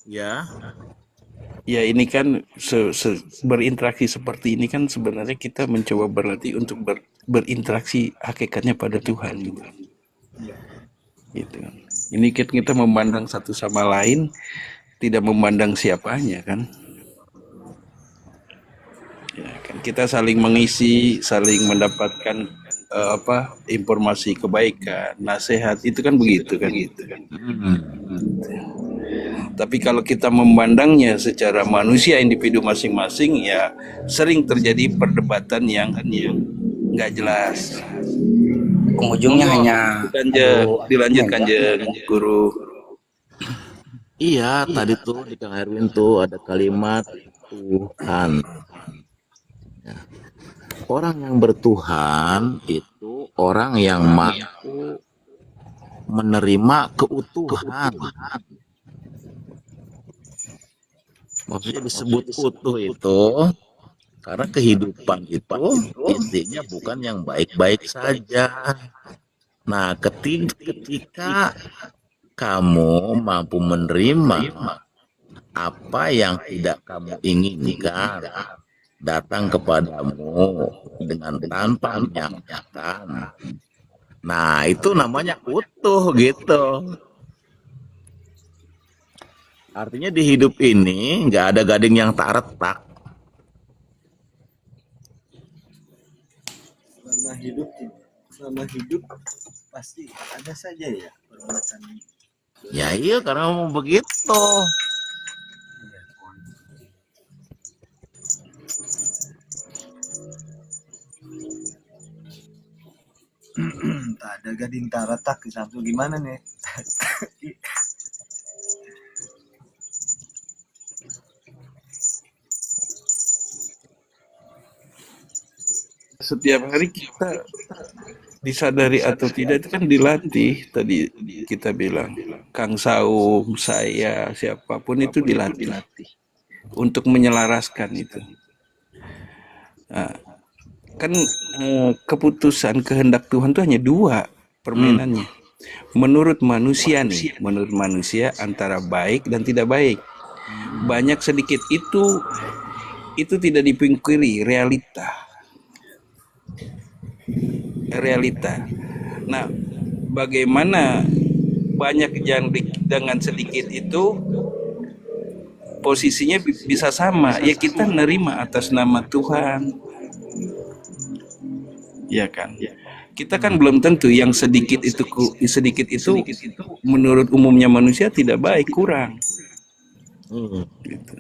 Ya. Ya ini kan berinteraksi seperti ini kan sebenarnya kita mencoba berlatih untuk berinteraksi hakikatnya pada Tuhan gitu. Gitu. Ini kita memandang satu sama lain, tidak memandang siapanya kan. Ya kan kita saling mengisi, saling mendapatkan informasi kebaikan, nasihat itu kan begitu kan gitu kan. Tapi kalau kita memandangnya secara manusia individu masing-masing ya sering terjadi perdebatan yang nggak jelas. Ujungnya hanya Dilanjut Kanjeng Guru. Iya, tadi tuh di Kang Erwin tuh ada kalimat Tuhan. Ya. Orang yang bertuhan itu orang yang mampu menerima keutuhan. Maksudnya disebut utuh itu karena kehidupan itu intinya bukan yang baik-baik saja. Nah, ketika kamu mampu menerima apa yang tidak kamu inginkan datang kepadamu dengan tanpa menyangkakan. Nah, itu namanya utuh gitu. Artinya di hidup ini nggak ada gading yang tak retak. selama hidup pasti ada saja ya perbuatan. Ya iya karena mau begitu. Tak ada gading tak retak di samping gimana nih? Setiap hari kita disadari atau tidak itu kan dilatih. Tadi kita bilang Kang Saum, saya, siapapun itu dilatih untuk menyelaraskan itu. Nah, kan keputusan kehendak Tuhan itu hanya dua permainannya. Menurut manusia nih, menurut manusia antara baik dan tidak baik. Banyak sedikit itu tidak dipungkiri realita. Nah, bagaimana banyak yang dengan sedikit itu posisinya bisa sama? Ya kita nerima atas nama Tuhan. Ya kan? Kita kan belum tentu yang sedikit itu menurut umumnya manusia tidak baik, kurang. Gitu.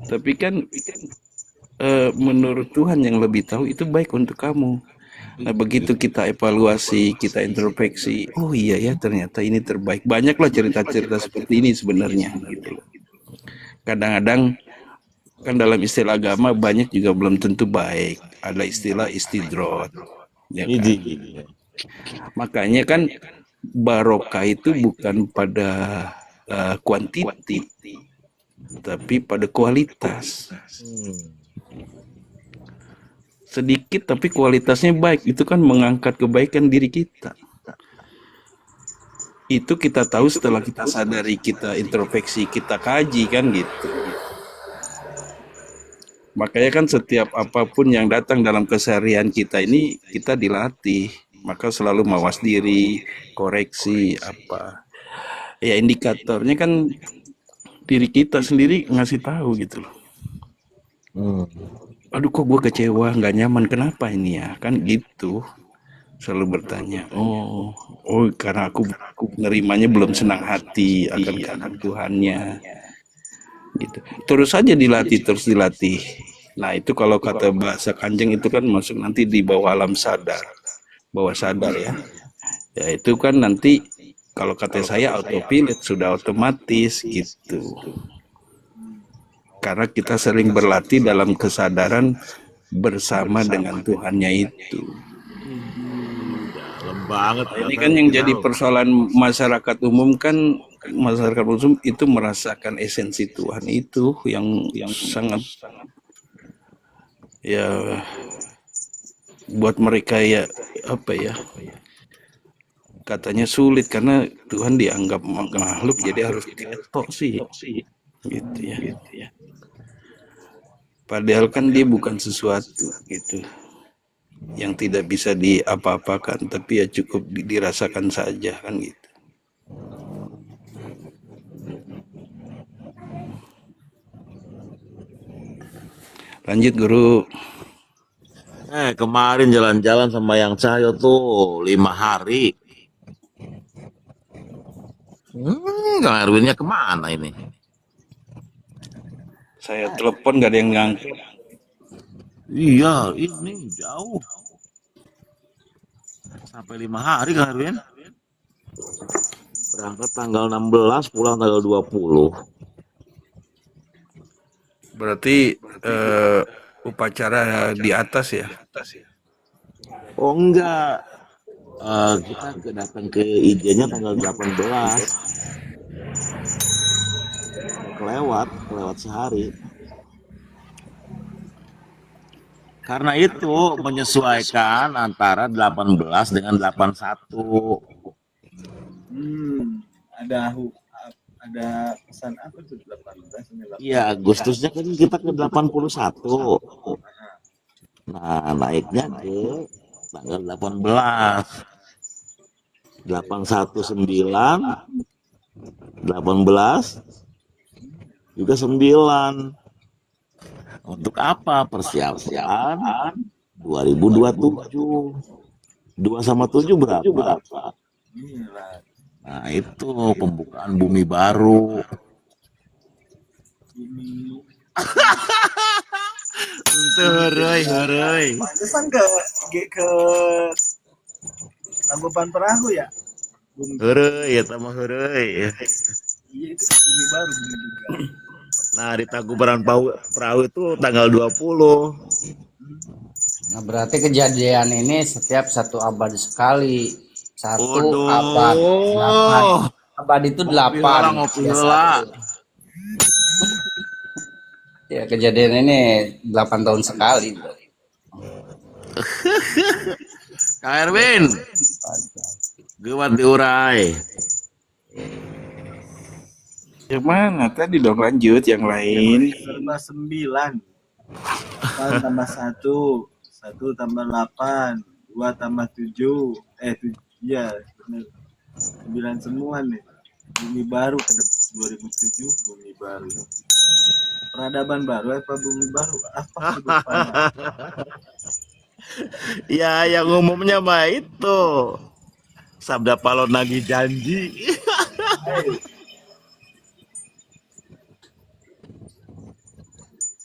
Tapi kan menurut Tuhan yang lebih tahu itu baik untuk kamu. Nah begitu kita evaluasi, kita introspeksi, oh iya ya ternyata ini terbaik. Banyaklah cerita-cerita seperti ini sebenarnya. Gitu. Kadang-kadang kan dalam istilah agama banyak juga belum tentu baik. Ada istilah istidrot. Ya kan? Makanya kan barokah itu bukan pada kuantiti, tapi pada kualitas. Sedikit tapi kualitasnya baik, itu kan mengangkat kebaikan diri kita. Itu kita tahu setelah kita sadari, kita introspeksi, kita kaji kan gitu. Makanya kan setiap apapun yang datang dalam keseharian kita ini kita dilatih. Maka selalu mawas diri, koreksi apa. Ya indikatornya kan diri kita sendiri ngasih tahu gitu loh. Hmm. Aduh kok gue kecewa, nggak nyaman, kenapa ini ya? Kan gitu. Selalu bertanya, oh karena aku nerimanya belum senang hati akan kehendak Tuhannya. Gitu. Terus saja dilatih, terus dilatih. Nah itu kalau kata bahasa Kanjeng itu kan masuk nanti di bawah alam sadar, bawah sadar ya. Ya itu kan nanti kalau kata saya autopilot sudah otomatis gitu. Karena kita sering berlatih dalam kesadaran bersama dengan Tuhannya itu. Dalam banget. Nah, ini kan yang jadi persoalan masyarakat umum kan, masyarakat umum itu merasakan esensi Tuhan itu yang sangat ya buat mereka ya apa ya, katanya sulit karena Tuhan dianggap makhluk jadi harus diketok sih gitu ya. Padahal kan dia bukan sesuatu gitu yang tidak bisa diapa-apakan, tapi ya cukup dirasakan saja kan gitu. Lanjut guru. Kemarin jalan-jalan sama yang Cahyo tuh 5 hari. Kang Erwinnya kemana ini? Saya telepon gak ada yang ngangkat. Iya, ini jauh. Sampai 5 hari Kang Erwin. Berangkat tanggal 16, pulang tanggal 20. Berarti upacara di atas ya? Oh enggak. Kita datang ke IG-nya tanggal 18. Kelewat sehari. Karena itu menyesuaikan antara 18 dengan 81. Ada pesan apa tuh 18 ini 18? Iya, Agustusnya kan kita ke 81. Nah, naiknya ke tanggal 18. 819, 18, juga 9. Untuk apa? Persiapan 2027. 2 sama 7 berapa? Nah, itu pembukaan bumi baru. Hurry. Pantesan ke Tangkuban Perahu ya? Hurry, ya sama hurry. Iya itu bumi baru bumi juga. Nah, di Tangkuban Perahu itu tanggal 20. Nah, berarti kejadian ini setiap 1 abad sekali. 1 Waduh. abad. 8. Abad itu 8. Ngopi heula. Ya, kejadian ini 8 tahun sekali. Kang Erwin, gawat diurai. Yang mana? Tadi dong lanjut yang lain. Serba 9. 8 tambah 1, 1 tambah 8, 2 tambah 7. Iya, benar. 9 semua nih. Bumi baru ke 2007 bumi baru. Peradaban baru apa bumi baru? Apa kehidupannya? Ya, yang umumnya mah itu sabda palon nagih janji.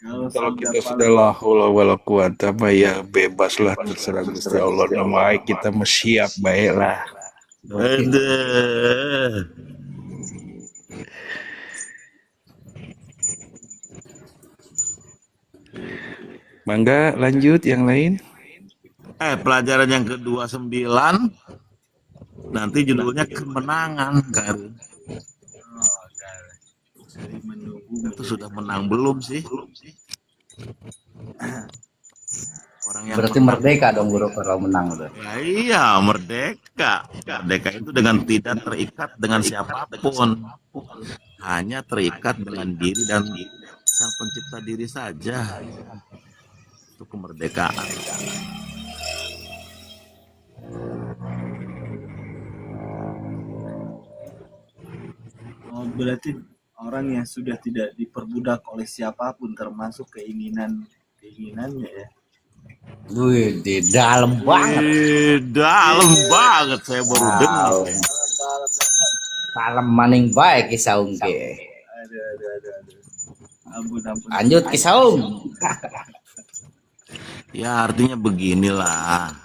Kalau kita sudah la haula wala quwata ya bebaslah terserah Gusti Allah. Nama kita mah siap baiklah. Aduh. Mangga lanjut yang lain. Pelajaran yang ke-29 nanti judulnya kemenangan, Kak Erwin. Dari menunggu Itu sudah menang belum sih? Orang yang Berarti merdeka dong guru kalau menang udah. Ya, iya, merdeka. Merdeka itu dengan tidak terikat dengan siapapun. Hanya terikat dengan diri dan Sang pencipta diri saja untuk kemerdekaan. Oh, berarti orang yang sudah tidak diperbudak oleh siapapun termasuk keinginannya ya. Wih, di dalam banget. Dalam banget, saya baru dengar. Wow. Dalam maning baik kisah unge. Aduh. Ampun. Lanjut kisah Ya artinya beginilah.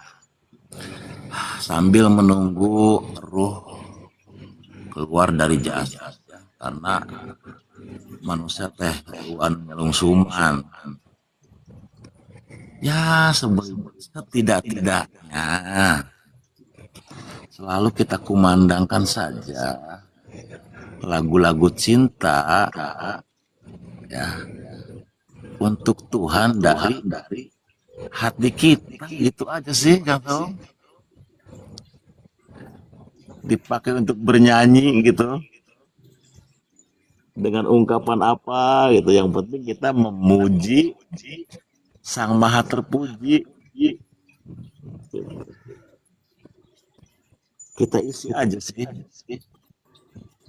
Sambil menunggu ruh keluar dari jasad, karena manusia teh keluar nyelungsuman. Ya setidak-tidaknya selalu kita kumandangkan saja lagu-lagu cinta ya untuk Tuhan dari hati kita, gitu aja sih Kang Saung. Dipakai untuk bernyanyi gitu dengan ungkapan apa gitu, yang penting kita memuji Sang Maha Terpuji. Kita isi aja sih.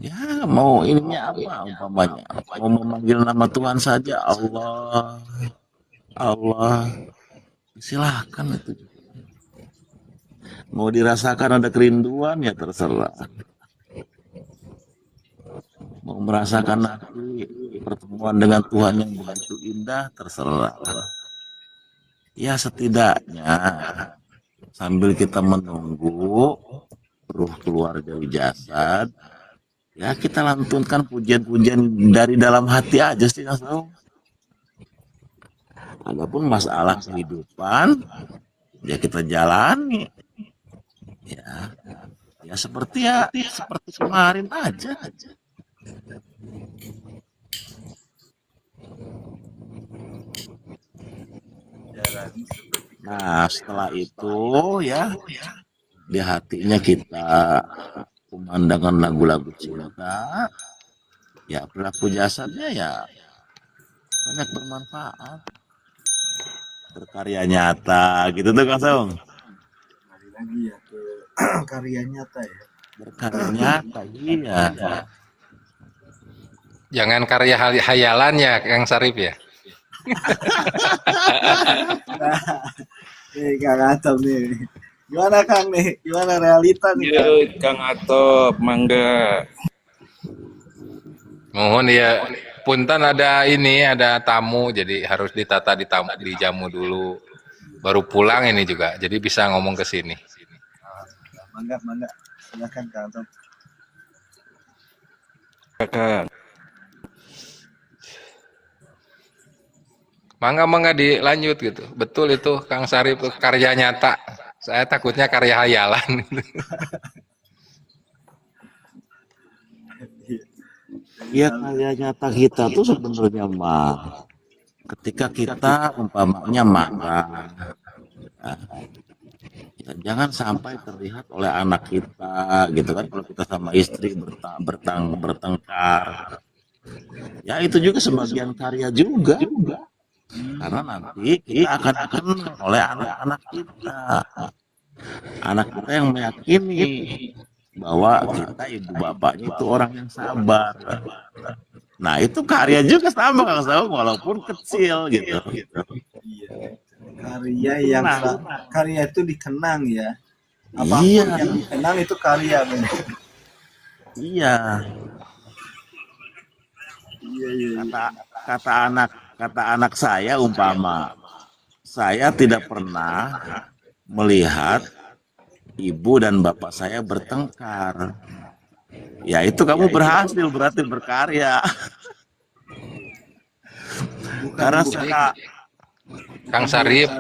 Ya mau ininya apa umpamanya, mau memanggil nama Tuhan saja, Allah, silahkan itu. Mau dirasakan ada kerinduan ya terserah. Mau merasakan nanti pertemuan dengan Tuhan yang begitu indah, terserah. Ya setidaknya sambil kita menunggu ruh keluar dari jasad, ya kita lantunkan pujian-pujian dari dalam hati aja sih Kang Saung. Adapun masalah kehidupan ya kita jalani. Ya seperti kemarin aja. Nah setelah itu ya di hatinya kita pemandangan lagu-lagu cinta, ya perilaku jasadnya ya banyak bermanfaat, berkarya nyata gitu tuh Kang Saung. Kembali lagi ya ke karya nyata ya. Berkarya nyata, iya. Jangan karya hayalannya, Kang Sarip ya. Nih Kang Atom nih. Gimana Kang nih? Gimana realita nih Kang? Kang Atop, mangga. Mohon ya, punten ada tamu, jadi harus dijamu dulu. Baru pulang ini juga, jadi bisa ngomong ke sini. Mangga. Silakan Kang Atom. Kang. Mangga dilanjut gitu. Betul itu Kang Sarip tuh karya nyata. Saya takutnya karya hayalan. Ya karya nyata kita tuh sebenarnya mah ketika kita umpamanya marah, ya, jangan sampai terlihat oleh anak kita gitu kan, kalau kita sama istri bertengkar. Ya itu juga sebagian karya juga. Karena nanti kita akan dikenal oleh anak-anak kita. Anak kita yang meyakini bahwa kita ibu bapaknya itu orang yang sabar. Nah itu karya juga sama Kang Saung, walaupun kecil gitu. Iya. Karya itu dikenang ya. Apapun Iya. yang dikenang itu karya benar. Iya. Iya. Kata anak saya umpama, saya tidak pernah melihat ibu dan bapak saya bertengkar. Ya itu kamu berhasil, berarti berkarya. Karena Kang Sarip,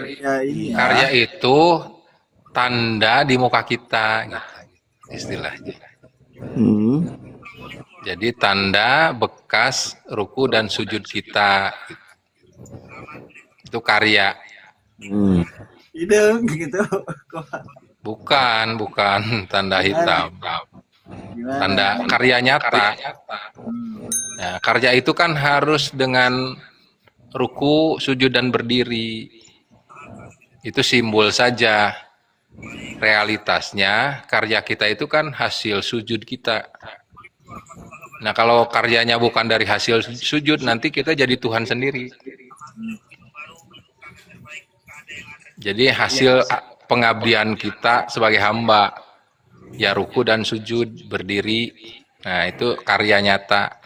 karya Iya. itu tanda di muka kita, gitu, istilahnya. Jadi tanda bekas ruku dan sujud kita, gitu. Itu karya. Hidung gitu. Bukan tanda hitam. Gimana? Tanda karya nyata. Nah, karya itu kan harus dengan ruku, sujud dan berdiri. Itu simbol saja. Realitasnya karya kita itu kan hasil sujud kita. Nah, kalau karyanya bukan dari hasil sujud, nanti kita jadi Tuhan sendiri. Jadi hasil pengabdian kita sebagai hamba, ya ruku dan sujud, berdiri, nah itu karya nyata.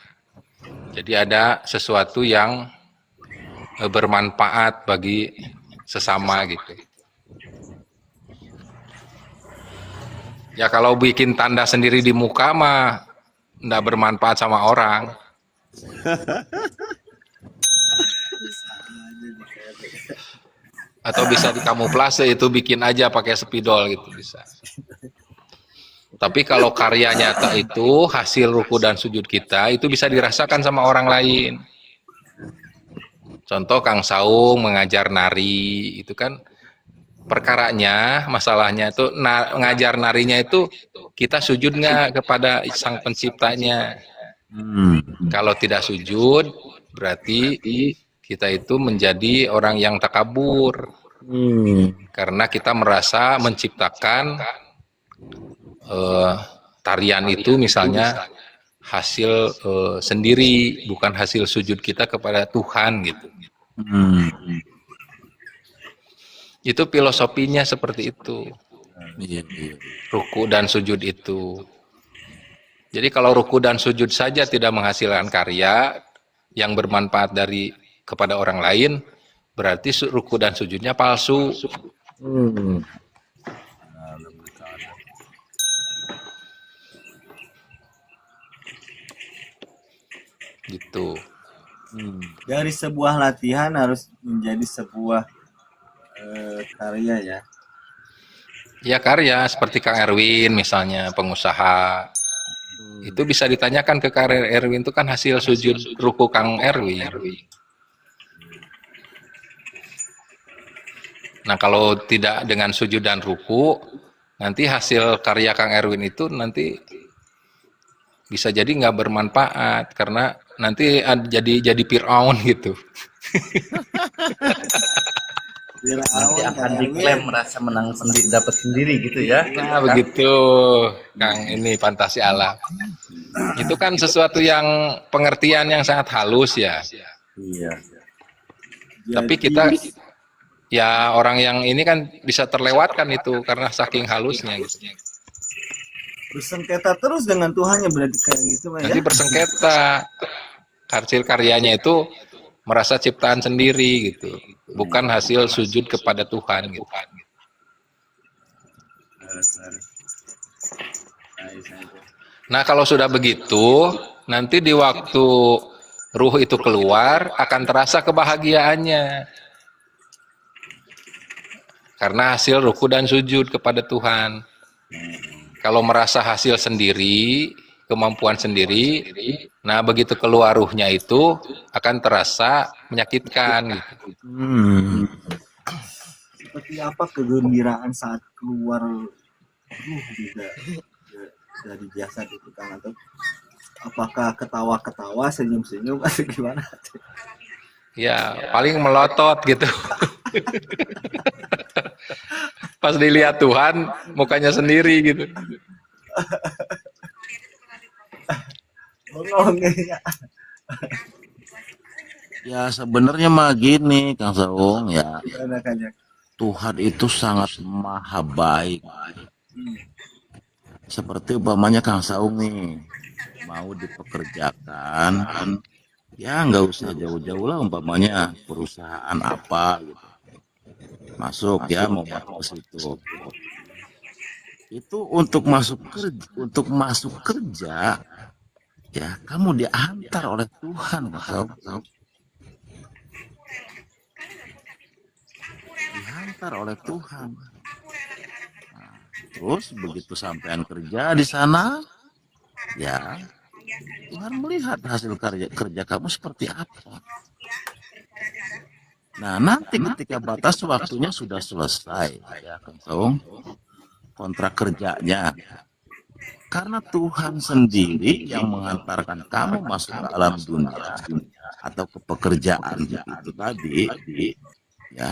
Jadi ada sesuatu yang bermanfaat bagi sesama gitu. Ya kalau bikin tanda sendiri di muka mah nggak bermanfaat sama orang. Atau bisa dikamuflase, itu bikin aja pakai spidol gitu bisa. Tapi kalau karya nyata itu hasil ruku dan sujud kita itu bisa dirasakan sama orang lain. Contoh Kang Saung mengajar nari itu kan perkaranya, masalahnya itu ngajar narinya itu kita sujud nggak kepada sang penciptanya. Kalau tidak sujud berarti kita itu menjadi orang yang takabur. Karena kita merasa menciptakan tarian itu misalnya hasil sendiri, bukan hasil sujud kita kepada Tuhan gitu. Itu filosofinya seperti itu. Ruku dan sujud itu. Jadi kalau ruku dan sujud saja tidak menghasilkan karya yang bermanfaat dari kepada orang lain, berarti ruku dan sujudnya palsu. Gitu. Dari sebuah latihan harus menjadi sebuah karya ya. Ya karya seperti Kang Erwin misalnya pengusaha. Itu bisa ditanyakan ke Kang Erwin itu kan hasil sujud ruku Kang Erwin. Nah kalau tidak dengan sujud dan ruku, nanti hasil karya Kang Erwin itu nanti bisa jadi nggak bermanfaat karena nanti jadi Fir'aun gitu. Nanti akan diklaim merasa menang sendiri, dapat sendiri gitu ya. Nah begitu Kang, ini fantasi alam. Itu kan sesuatu yang pengertian yang sangat halus ya. Iya. Tapi kita ya orang yang ini kan bisa terlewatkan itu karena saking halusnya gitu. Bersengketa terus dengan Tuhannya berarti kayak gitu ya. Nanti bersengketa hasil karyanya itu merasa ciptaan sendiri gitu, bukan hasil sujud kepada Tuhan gitu. Nah kalau sudah begitu, nanti di waktu ruh itu keluar akan terasa kebahagiaannya karena hasil ruku dan sujud kepada Tuhan. Kalau merasa hasil sendiri, kemampuan sendiri, nah begitu keluar ruhnya itu akan terasa menyakitkan. Gitu. Seperti apa kegembiraan saat keluar ruh dari jasad itu kan, atau apakah ketawa-ketawa, senyum-senyum atau gimana? Ya paling melotot gitu. Pas dilihat Tuhan mukanya sendiri gitu. Ya sebenarnya mah gini Kang Saung ya, Gimana, Tuhan itu sangat maha baik. Seperti umpamanya Kang Saung nih mau dipekerjakan kan, ya nggak usah jauh-jauh lah, umpamanya perusahaan apa gitu, masuk ya mau masuk ke situ. Itu untuk masuk kerja ya kamu diantar oleh Tuhan Kang Saung. Diantar oleh Tuhan. Nah, terus begitu sampean kerja di sana, ya Tuhan melihat hasil kerja kamu seperti apa. Nah nanti ketika batas waktunya sudah selesai, ya Kang Saung, kontrak kerjanya, Karena Tuhan sendiri yang mengantarkan kamu masuk ke alam dunia atau ke pekerjaan itu tadi, ya.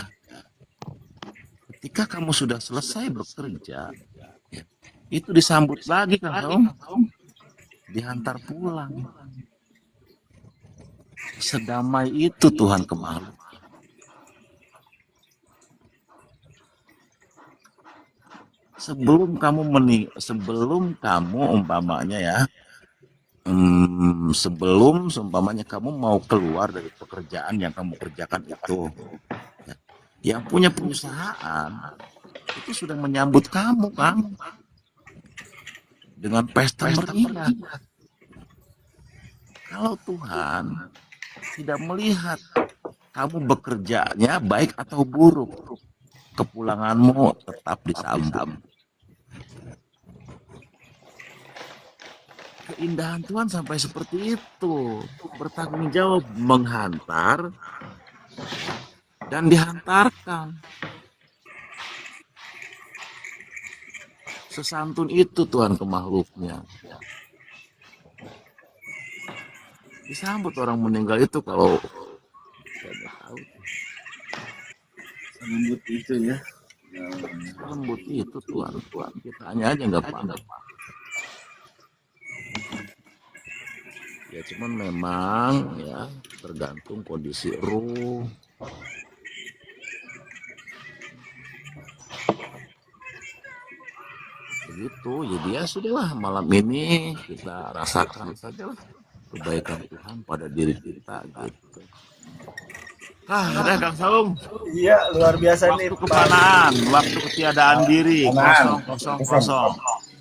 Ketika kamu sudah selesai bekerja, ya, itu disambut lagi kan, dihantar pulang. Sedamai itu Tuhan ke makhluk. Sebelum kamu umpamanya ya, sebelum seumpamanya kamu mau keluar dari pekerjaan yang kamu kerjakan itu, ya, yang punya perusahaan itu sudah menyambut kamu kan dengan pesta meriah. Kalau Tuhan tidak melihat kamu bekerjanya baik atau buruk, kepulanganmu tetap disambut. Keindahan Tuhan sampai seperti itu, bertanggung jawab menghantar dan dihantarkan. Sesantun itu Tuhan ke makhluknya. Disambut orang meninggal itu kalau saya tahu. Lembut itu ya. Lembut itu Tuhan. Kitanya aja nggak pandang. Ya cuman memang ya tergantung kondisi ruh. Begitu, jadi ya sudahlah malam ini kita rasakan saja lah kebaikan Tuhan pada diri kita gitu. Ada Kang Saung. Iya, luar biasa nih. Waktu kepanaan, waktu ketiadaan diri, kosong.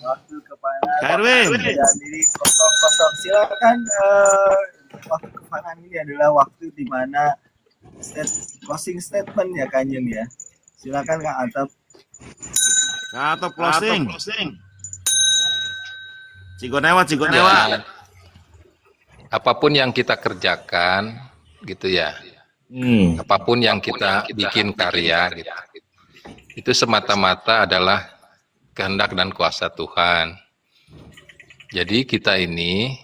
Waktu kepanaan. Kak Erwin. Ketiadaan diri kosong. Silakan. Waktu kepanaan ini adalah waktu di mana closing statement ya Kanjeng ya. Silakan Kang Atap. Atau closing. Cigonewat. Ya, apapun yang kita kerjakan gitu ya. Apapun yang kita bikin karya gitu. Itu semata-mata adalah kehendak dan kuasa Tuhan. Jadi kita ini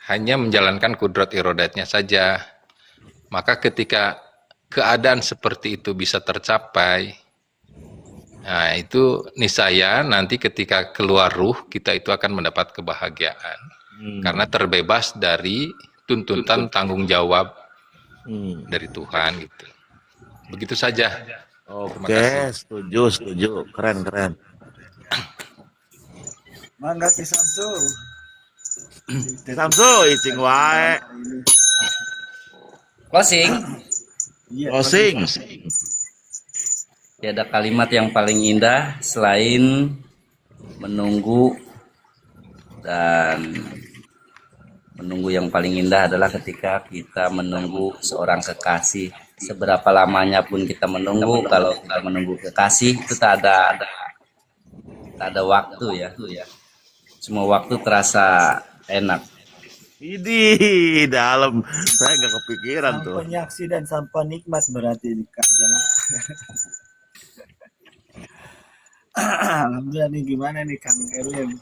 hanya menjalankan kudrat irodatnya saja. Maka ketika keadaan seperti itu bisa tercapai, nah itu niscaya nanti ketika keluar ruh kita itu akan mendapat kebahagiaan. Karena terbebas dari tuntutan tanggung jawab dari Tuhan gitu. Begitu saja. Oke, setuju. Keren. Mangga Ki Samsu. Samsu, icing wae. Closing. Iya, Closing. Tiada kalimat yang paling indah selain menunggu, dan menunggu yang paling indah adalah ketika kita menunggu seorang kekasih. Seberapa lamanya pun kita menunggu, kalau kita menunggu kekasih itu tak ada waktu ya. Semua waktu terasa enak. Ini dalam, saya nggak kepikiran Sang tuh. penyaksi dan sang penikmat berarti di Kanjeng. Alhamdulillah nih, gimana nih Kang Erwin?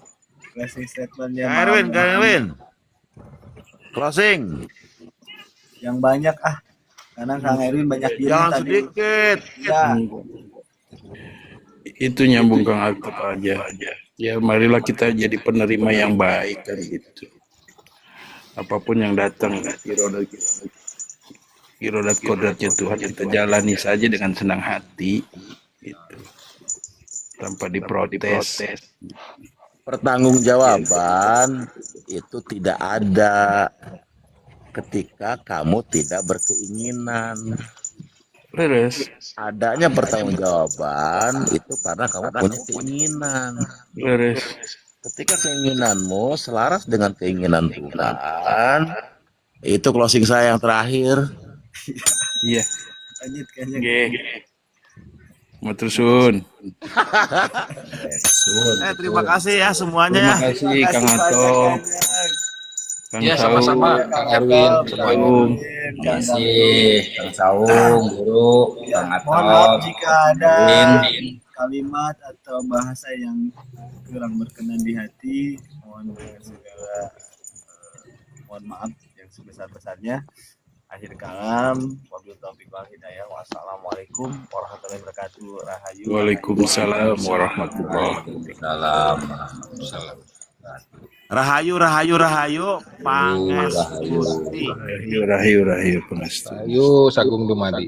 Closing statementnya. Kang Erwin. Closing. Yang banyak karena Kang Erwin banyak diri Jangan tadi. sedikit. Ya, Itu nyambung Kang Atap aja. Ya marilah kita jadi penerima yang baik kan gitu. Apapun yang datang, irodat kodratnya Tuhan kita jalani saja dengan senang hati gitu. Tanpa diprotes. Pertanggungjawaban itu tidak ada ketika kamu tidak berkeinginan. Beres. Adanya pertanggungjawaban itu karena kamu punya keinginan. Beres. Ketika keinginanmu selaras dengan keinginan Tuhan, itu closing saya yang terakhir. Iya. lanjut Kanjeng. Oke. Matur suwun. Terima kasih ya semuanya Terima ya. kasih Kang Makasih Ato, banyak, Kanjeng. Kang Ya Saung. sama-sama Kang Erwin semuanya. Terima kasih Kang Saung, Guru, Kang Mohon maaf Atom, jika ada Erwin. kalimat atau bahasa yang kurang berkenan di hati, mohon dengan segala mohon maaf yang sebesar-besarnya. Akhir kalam, wabillahi taufiq wal hidayah. Wassalamualaikum warahmatullahi wabarakatuh. Rahayu. Waalaikumsalam warahmatullahi Salam. Salam. Rahayu, rahayu, rahayu, pangestuti. wabarakatuh. Rahayu, rahayu, rahayu, pengastu. Ayo Sagung Dumadi.